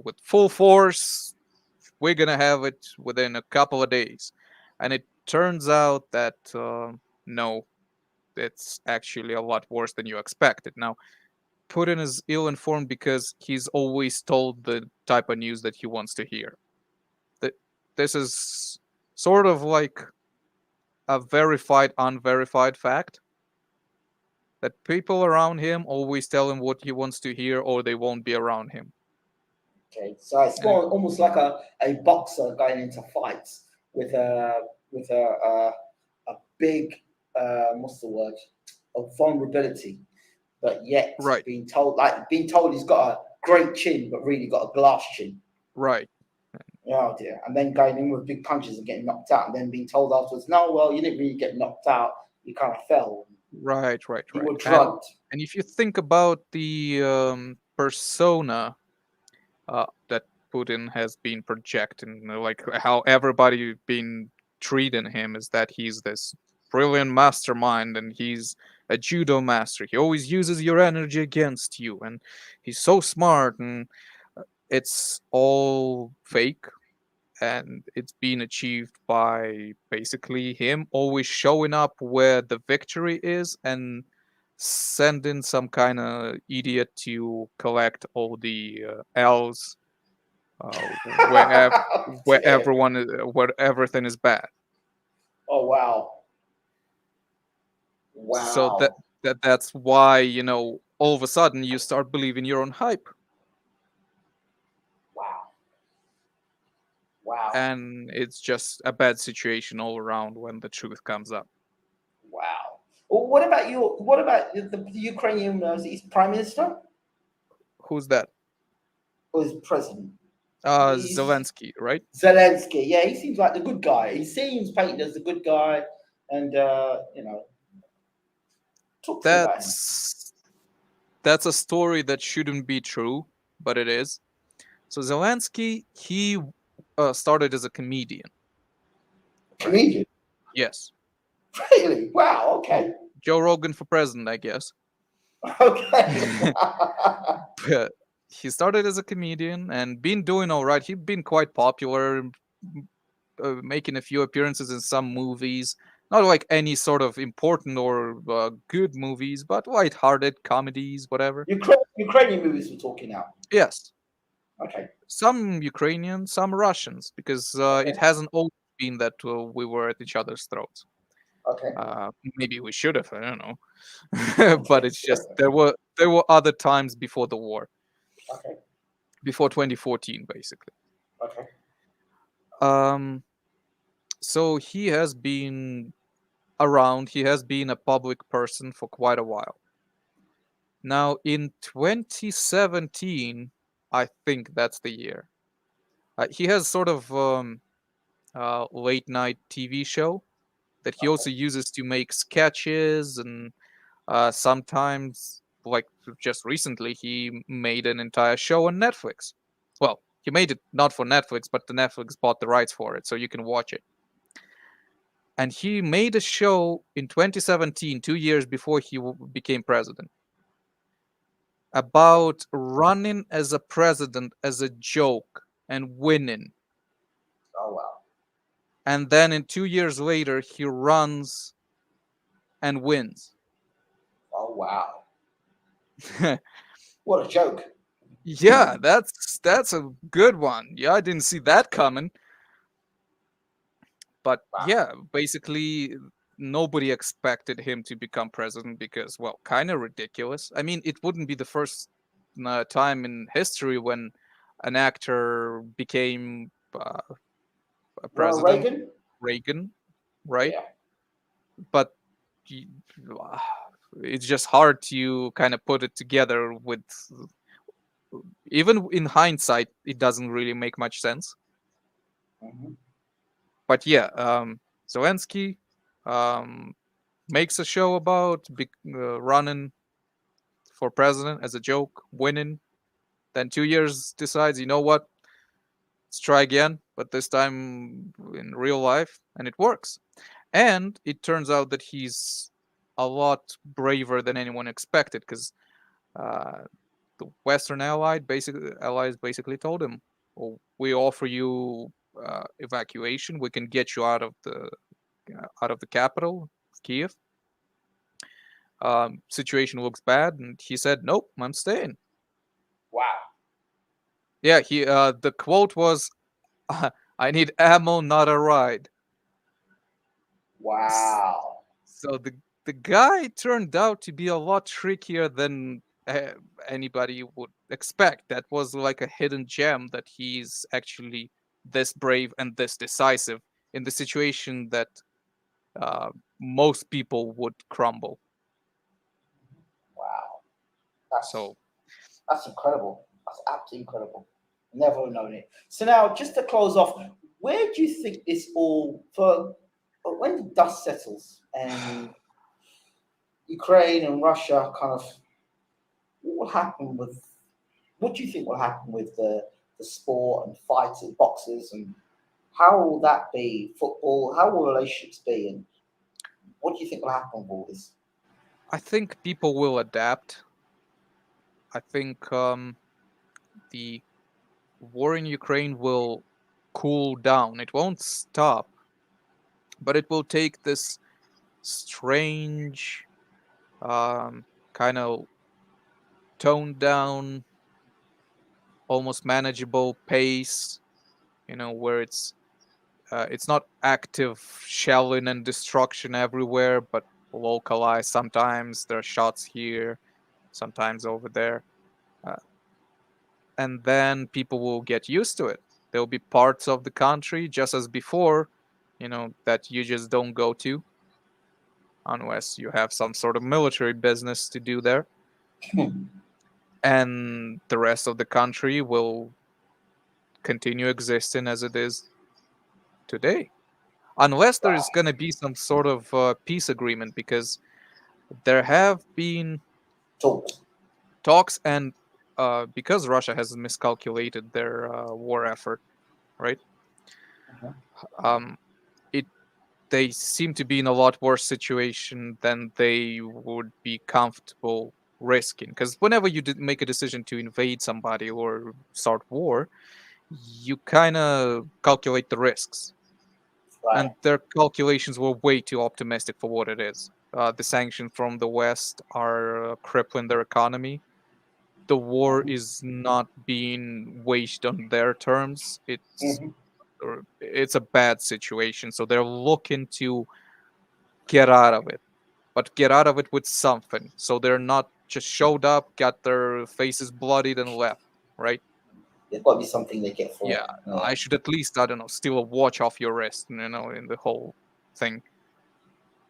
S2: with full force. We're gonna have it within a couple of days, and it turns out that no, it's actually a lot worse than you expected. Now, Putin is ill-informed because he's always told the type of news that he wants to hear. That this is sort of like a verified, unverified fact that people around him always tell him what he wants to hear, or they won't be around him.
S1: Okay. So it's more almost like a boxer going into fights with a big what's the word? A vulnerability, but yet
S2: Right.
S1: being told he's got a great chin, but really got a glass chin.
S2: Right.
S1: Oh dear. And then going in with big punches and getting knocked out, and then being told afterwards, no, well, you didn't really get knocked out. You kind of fell.
S2: Right.
S1: You were drugged.
S2: And if you think about the persona that Putin has been projecting, like how everybody been treating him, is that he's this brilliant mastermind and he's a judo master. He always uses your energy against you, and he's so smart, and it's all fake. And it's been achieved by basically him always showing up where the victory is and sending some kind of idiot to collect all the L's where where everything is bad.
S1: Oh wow.
S2: So
S1: Wow.
S2: that's why all of a sudden you start believing your own hype.
S1: Wow. Wow.
S2: And it's just a bad situation all around when the truth comes up.
S1: Wow. Well, what about the Ukrainian his prime minister
S2: Who's that?
S1: or his president? He's
S2: Zelensky, right?
S1: Zelensky. Yeah, he seems like the good guy. He seems painted as the good guy, and talk to me about him.
S2: That's a story that shouldn't be true, but it is. So Zelensky, he started as a comedian.
S1: Comedian.
S2: Yes.
S1: Really? Wow. Okay.
S2: Joe Rogan for president, I guess.
S1: Okay.
S2: But he started as a comedian and been doing all right. He'd been quite popular, making a few appearances in some movies. Not like any sort of important or good movies, but light-hearted comedies, whatever.
S1: Ukrainian movies we're talking now.
S2: Yes.
S1: Okay.
S2: Some Ukrainian, some Russians, because it hasn't always been that we were at each other's throats.
S1: Okay.
S2: Maybe we should have, I don't know. But it's just there were other times before the war.
S1: Okay.
S2: Before 2014, basically.
S1: Okay.
S2: So he has been around, he has been a public person for quite a while. Now, in 2017, I think that's the year, he has sort of late night TV show that he also uses to make sketches, and sometimes, like just recently, he made an entire show on Netflix. Well, he made it not for Netflix, but the Netflix bought the rights for it, so you can watch it. And he made a show in 2017, 2 years before he became president, about running as a president as a joke and winning.
S1: Oh wow.
S2: And then in 2 years later, he runs and wins.
S1: Oh wow. What a joke.
S2: Yeah, that's a good one. Yeah, I didn't see that coming. But
S1: Wow.
S2: yeah, basically nobody expected him to become president because, well, kind of ridiculous. I mean, it wouldn't be the first time in history when an actor became a
S1: Ronald
S2: president.
S1: Reagan?
S2: Reagan, right?
S1: Yeah.
S2: But y- it's just hard to kind of put it together with, even in hindsight, it doesn't really make much sense.
S1: Mhm.
S2: But yeah, Zelensky makes a show about running for president as a joke, winning. Then 2 years decides, you know what? Let's try again, but this time in real life, and it works. And it turns out that he's a lot braver than anyone expected, because uh, the Western allies basically told him, "Well, we offer you evacuation. We can get you out of the capital, Kiev. Situation looks bad," and he said, "Nope, I'm staying."
S1: Wow.
S2: Yeah, the quote was, "I need ammo, not a ride."
S1: Wow.
S2: So the guy turned out to be a lot trickier than anybody would expect. That was like a hidden gem, that he's actually this brave and this decisive in the situation that most people would crumble.
S1: Wow. That's
S2: So
S1: that's incredible. That's absolutely incredible. Never known it. So now, just to close off, where do you think this all for when the dust settles and Ukraine and Russia kind of what will happen with what do you think will happen with the sport and fighters, boxers, and how will that be? Football, how will relationships be, and what do you think will happen with all this?
S2: I think people will adapt. I think the war in Ukraine will cool down. It won't stop, but it will take this strange, kind of toned down, almost manageable pace. Where it's not active shelling and destruction everywhere, but localized. Sometimes there are shots here, sometimes over there. Uh, and then people will get used to it. There'll be parts of the country, just as before, that you just don't go to unless you have some sort of military business to do there. And the rest of the country will continue existing as it is today. Unless there
S1: Wow.
S2: is going to be some sort of peace agreement, because there have been
S1: Talks.
S2: talks, and because Russia has miscalculated their war effort, right?
S1: Mhm.
S2: Um, it they seem to be in a lot worse situation than they would be comfortable risking. Because whenever you make a decision to invade somebody or start war, you kind of calculate the risks,
S1: Right.
S2: and their calculations were way too optimistic for what it is. The sanctions from the West are crippling their economy. The war
S1: Mhm.
S2: is not being waged on their terms.
S1: Mhm.
S2: It's a bad situation, so they're looking to get out of it, but get out of it with something. So they're not just showed up, got their faces bloodied, and left. Right?
S1: There's got to be something they get for
S2: Yeah,
S1: it. Yeah.
S2: I should at least, I don't know, steal a watch off your wrist. In the whole thing,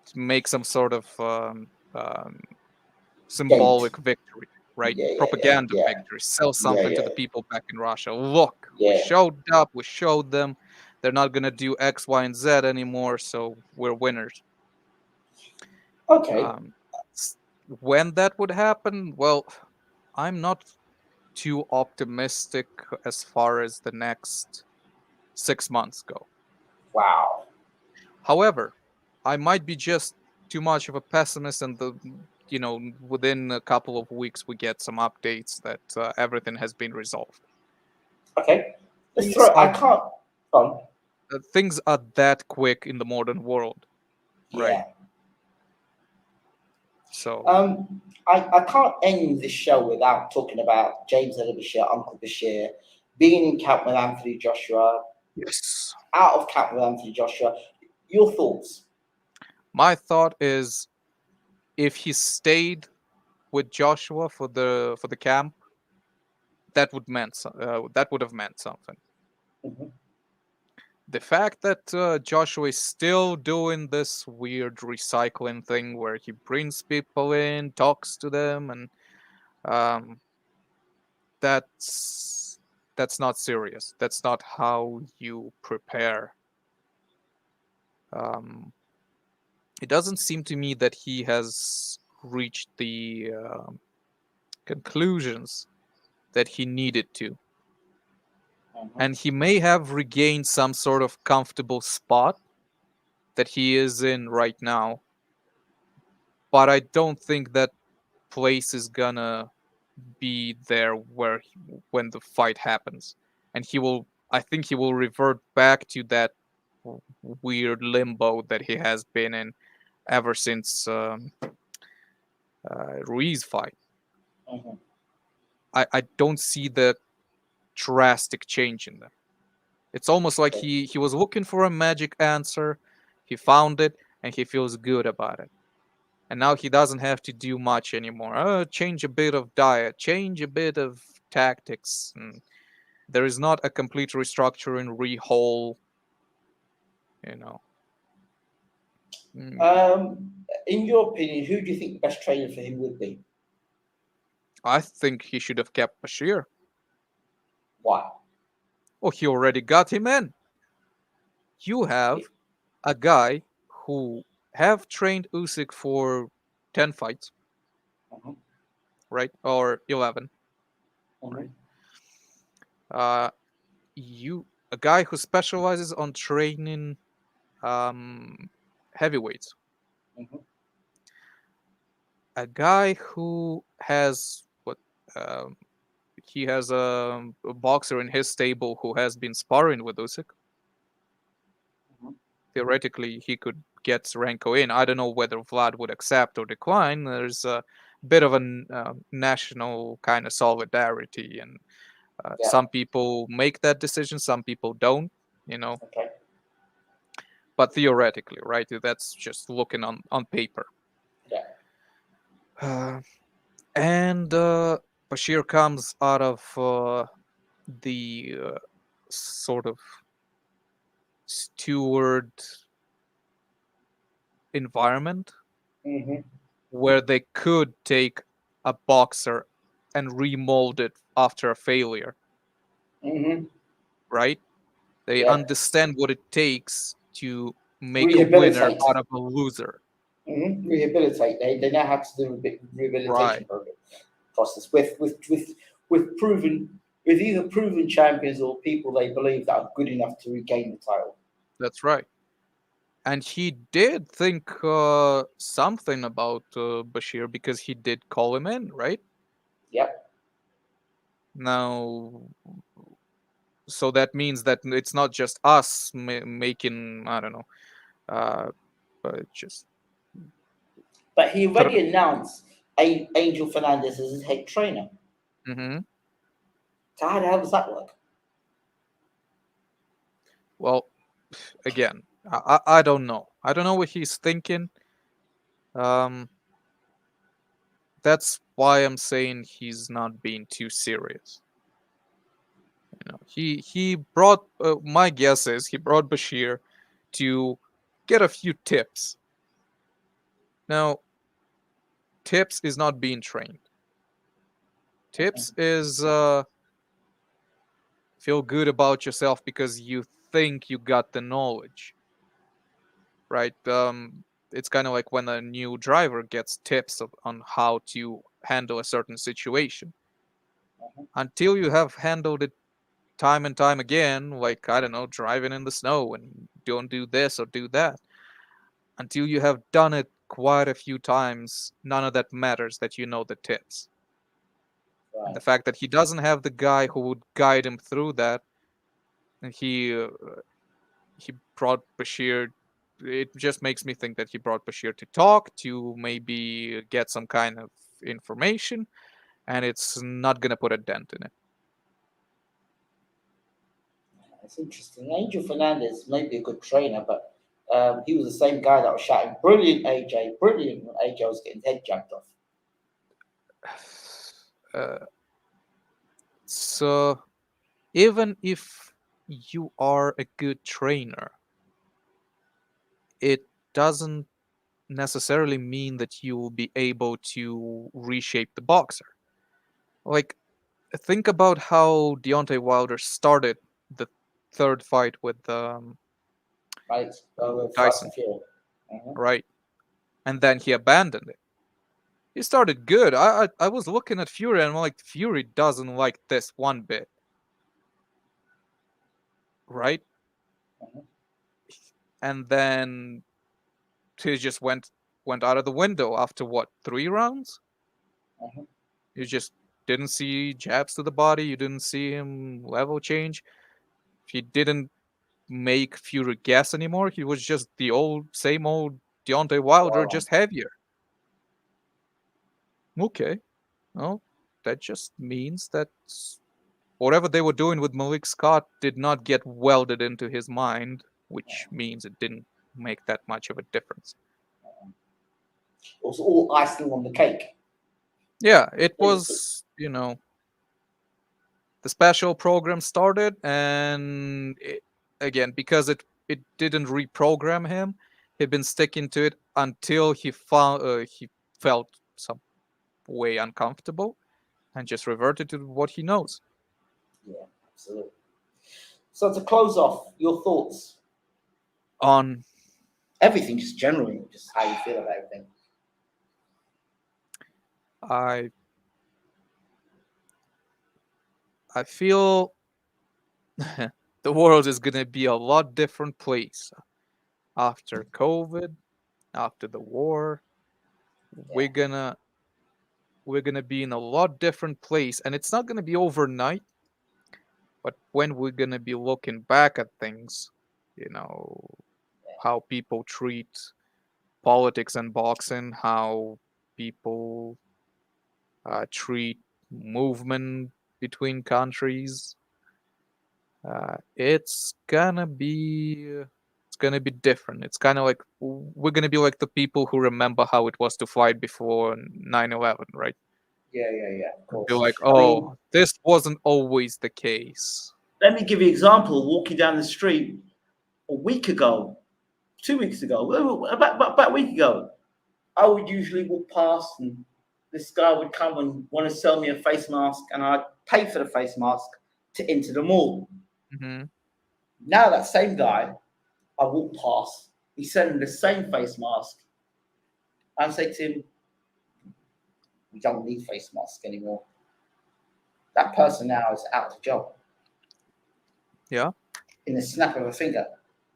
S2: to make some sort of
S1: Gate.
S2: symbolic victory, right?
S1: Yeah, yeah, yeah,
S2: Propaganda
S1: yeah,
S2: victory. Sell
S1: yeah,
S2: something to
S1: yeah,
S2: the people back in Russia. Look, we
S1: yeah.
S2: showed up. We showed them they're not gonna do X, Y, and Z anymore, so we're winners.
S1: Okay.
S2: When that would happen, well, I'm not too optimistic as far as the next 6 months go.
S1: Wow.
S2: However, I might be just too much of a pessimist, and within a couple of weeks we get some updates that everything has been resolved.
S1: Okay.
S2: Things
S1: I
S2: are
S1: can't.
S2: things are that quick in the modern world, right?
S1: Yeah.
S2: So
S1: I can't end this show without talking about James Bashir, Uncle Bashir, being in camp with Anthony Joshua,
S2: yes,
S1: out of camp with Anthony Joshua. Your thoughts?
S2: my thought is, if he stayed with Joshua for the camp, that would have meant something.
S1: Mm-hmm.
S2: The fact that Joshua is still doing this weird recycling thing where he brings people in, talks to them, and um, that's not serious. That's not how you prepare. Um, it doesn't seem to me that he has reached the conclusions that he needed to.
S1: Mm-hmm.
S2: And he may have regained some sort of comfortable spot that he is in right now, but I don't think that place is gonna be there when the fight happens, and I think he will revert back to that weird limbo that he has been in ever since Ruiz fight.
S1: Mm-hmm.
S2: I don't see the drastic change in them. It's almost like
S1: Okay.
S2: he was looking for a magic answer, he found it, and he feels good about it. And now he doesn't have to do much anymore. Change a bit of diet, change a bit of tactics. And there is not a complete restructuring, rehaul, you know.
S1: In your opinion, who do you think the best trainer for him would be?
S2: I think he should have kept Bashir.
S1: Why?
S2: Oh, he already got him in. You have a guy who have trained Usyk for 10 fights,
S1: Mm-hmm.
S2: right? Or 11,
S1: Mm-hmm.
S2: right? Uh, a guy who specializes on training heavyweights.
S1: Mm-hmm.
S2: A guy who has um, he has a boxer in his stable who has been sparring with Usyk.
S1: Mm-hmm.
S2: Theoretically, he could get Renko in. I don't know whether Vlad would accept or decline. There's a bit of a national kind of solidarity, and
S1: Yeah.
S2: some people make that decision, some people don't. You know,
S1: Okay.
S2: but theoretically, right? That's just looking on paper.
S1: Yeah.
S2: And Bashir comes out of the sort of steward environment
S1: Mm-hmm.
S2: where they could take a boxer and remold it after a failure,
S1: Mm-hmm.
S2: right? They
S1: Yeah.
S2: understand what it takes to make a winner
S1: Rehabilitate.
S2: out of a loser.
S1: Mm-hmm. Rehabilitate. They know how to do a bit rehabilitation
S2: Right.
S1: program process with proven with either proven champions or people they believe that are good enough to regain the title.
S2: That's right. And he did think something about Bashir because he did call him in, right?
S1: Yep.
S2: Now, so that means that it's not just us making, I don't know, just
S1: But he
S2: sort of.
S1: already announced Angel Fernandez as his head trainer.
S2: Mm-hmm.
S1: So how the hell does that work?
S2: Well, again, I don't know. I don't know what he's thinking. Um, that's why I'm saying he's not being too serious. You know, he brought. My guess is he brought Bashir to get a few tips. Now, tips is not being trained. Tips is feel good about yourself because you think you got the knowledge, right? It's kind of like when a new driver gets tips on how to handle a certain situation. Until you have handled it time and time again, like, I don't know, driving in the snow and don't do this or do that. Until you have done it quite a few times, none of that matters that you know the tips. And the fact that he doesn't have the guy who would guide him through that, and he brought Bashir. It just makes me think that he brought Bashir to talk, to maybe get some kind of information, and it's not gonna put a dent in it.
S1: It's interesting. Angel Fernandez may be a good trainer, but he was the same guy that was shouting, "Brilliant, AJ, brilliant!" when AJ was getting his head jacked off.
S2: So even if you are a good trainer, it doesn't necessarily mean that you will be able to reshape the boxer. Like, think about how Deontay Wilder started the third fight with
S1: Right,
S2: Tyson,
S1: mm-hmm.
S2: right? And then he abandoned it. He started good. I was looking at Fury and I'm like, Fury doesn't like this one bit, right?
S1: Mm-hmm.
S2: And then he just went out of the window after what, 3 rounds?
S1: Mm-hmm.
S2: You just didn't see jabs to the body. You didn't see him level change. He didn't make Fury guess anymore. He was just the same old Deontay Wilder, just heavier. Okay. Well, that just means that whatever they were doing with Malik Scott did not get welded into his mind, which means it didn't make that much of a difference.
S1: It was all icing on the cake.
S2: Yeah, it was, the special program started, and again, because it didn't reprogram him, he'd been sticking to it until he felt some way uncomfortable and just reverted to what he knows.
S1: Yeah, absolutely. So to close off, your thoughts
S2: on
S1: everything, just generally, just how you feel about everything.
S2: I feel the world is gonna be a lot different place after COVID, after the war. We're gonna be in a lot different place, and it's not gonna be overnight. But when we're gonna be looking back at things, how people treat politics and boxing, how people treat movement between countries, it's gonna be different. It's kind of like we're gonna be like the people who remember how it was to fight before 9/11, right?
S1: Yeah, of course.
S2: Be like, oh, this wasn't always the case.
S1: Let me give you an example. Walking down the street a week ago, 2 weeks ago, about a week ago, I would usually walk past and this guy would come and want to sell me a face mask, and I'd pay for the face mask to enter the mall.
S2: Mm-hmm.
S1: Now that same guy, I walk past, he's selling the same face mask. I say to him, we don't need face masks anymore. That person now is out of the job.
S2: Yeah.
S1: In a snap of a finger.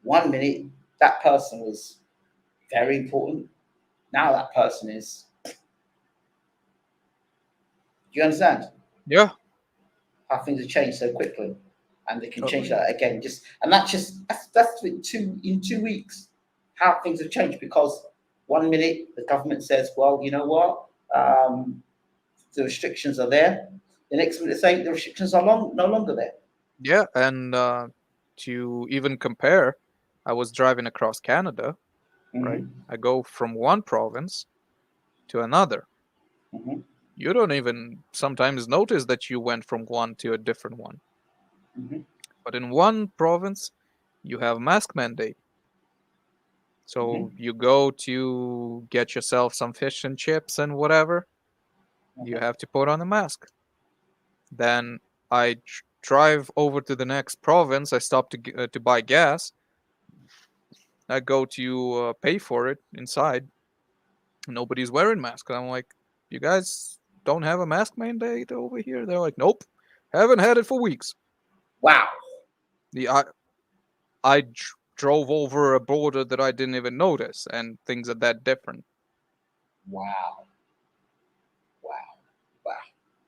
S1: 1 minute, that person was very important. Now that person is. Do you understand?
S2: Yeah.
S1: How things have changed so quickly, and they can change that again. That's in 2 weeks. How things have changed, because 1 minute the government says, well, you know what, the restrictions are there. The next minute they say the restrictions are no longer there.
S2: Yeah, and to even compare, I was driving across Canada, right? I go from one province to another.
S1: Mm-hmm.
S2: You don't even sometimes notice that you went from one to a different one.
S1: Mm-hmm.
S2: But in one province, you have mask mandate. So you go to get yourself some fish and chips and whatever, you have to put on a mask. Then I drive over to the next province. I stop to buy gas. I go to pay for it inside. Nobody's wearing masks. I'm like, you guys don't have a mask mandate over here? They're like, nope, haven't had it for weeks.
S1: Wow.
S2: I drove over a border that I didn't even notice, and things are that different.
S1: Wow. Wow. Wow.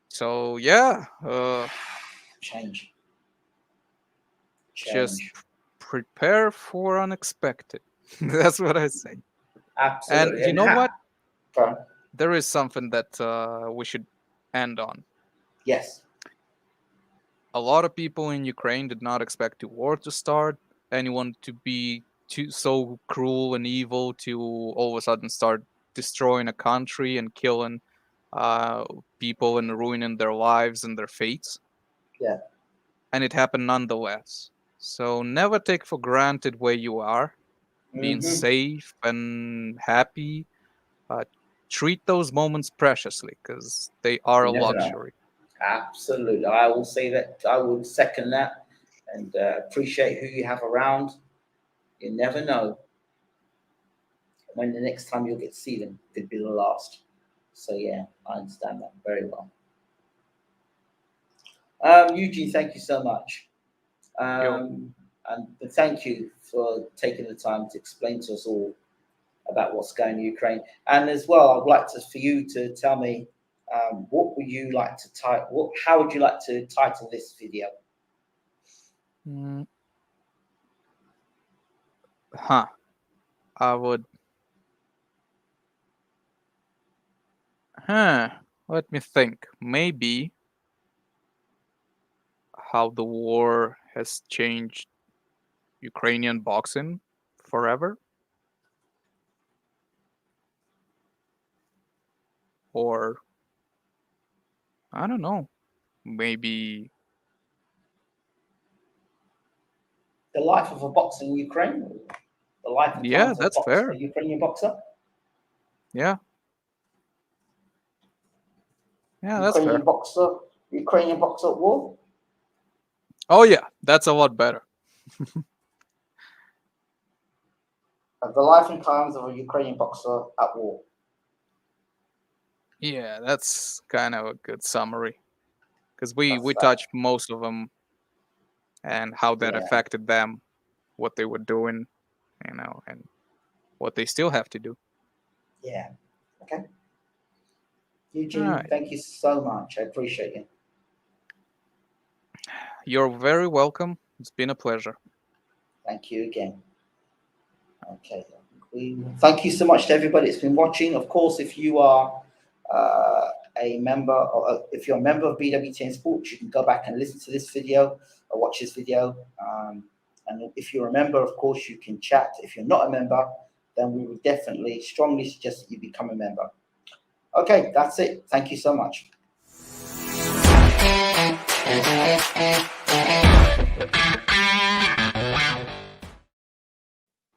S2: So yeah,
S1: Change.
S2: just prepare for unexpected. That's what I say.
S1: Absolutely.
S2: And you know what?
S1: Bro.
S2: There is something that we should end on.
S1: Yes.
S2: A lot of people in Ukraine did not expect the war to start. Anyone to be so cruel and evil to all of a sudden start destroying a country and killing people and ruining their lives and their fates.
S1: Yeah.
S2: And it happened nonetheless. So never take for granted where you are, being safe and happy. Treat those moments preciously, because they are a luxury.
S1: Absolutely. I will say that. I would second that, and appreciate who you have around. You never know when the next time you'll get to see them could be the last. So yeah, I understand that very well. Eugene, thank you so much. And thank you for taking the time to explain to us all about what's going on in Ukraine. And as well, I'd like for you to tell me what would you like to how would you like to title this video?
S2: I would. Let me think. Maybe how the war has changed Ukrainian boxing forever. Or, I don't know, maybe
S1: the life of a boxer in Ukraine. The life and times
S2: that's
S1: of
S2: fair.
S1: A Ukrainian boxer.
S2: Yeah, that's fair.
S1: Ukrainian boxer at war.
S2: Oh yeah, that's a lot better.
S1: The life and times of a Ukrainian boxer at war.
S2: Yeah, that's kind of a good summary, because we touched most of them and how that affected them, what they were doing, and what they still have to do.
S1: Yeah. Okay. Eugene, thank you so much. I appreciate you.
S2: You're very welcome. It's been a pleasure.
S1: Thank you again. Okay. Thank you so much to everybody that's been watching. Of course, if you are a member, or if you're a member of BWTM Sports, you can go back and listen to this video or watch this video. And if you're a member, of course, you can chat. If you're not a member, then we would definitely strongly suggest that you become a member. Okay, that's it. Thank you so much.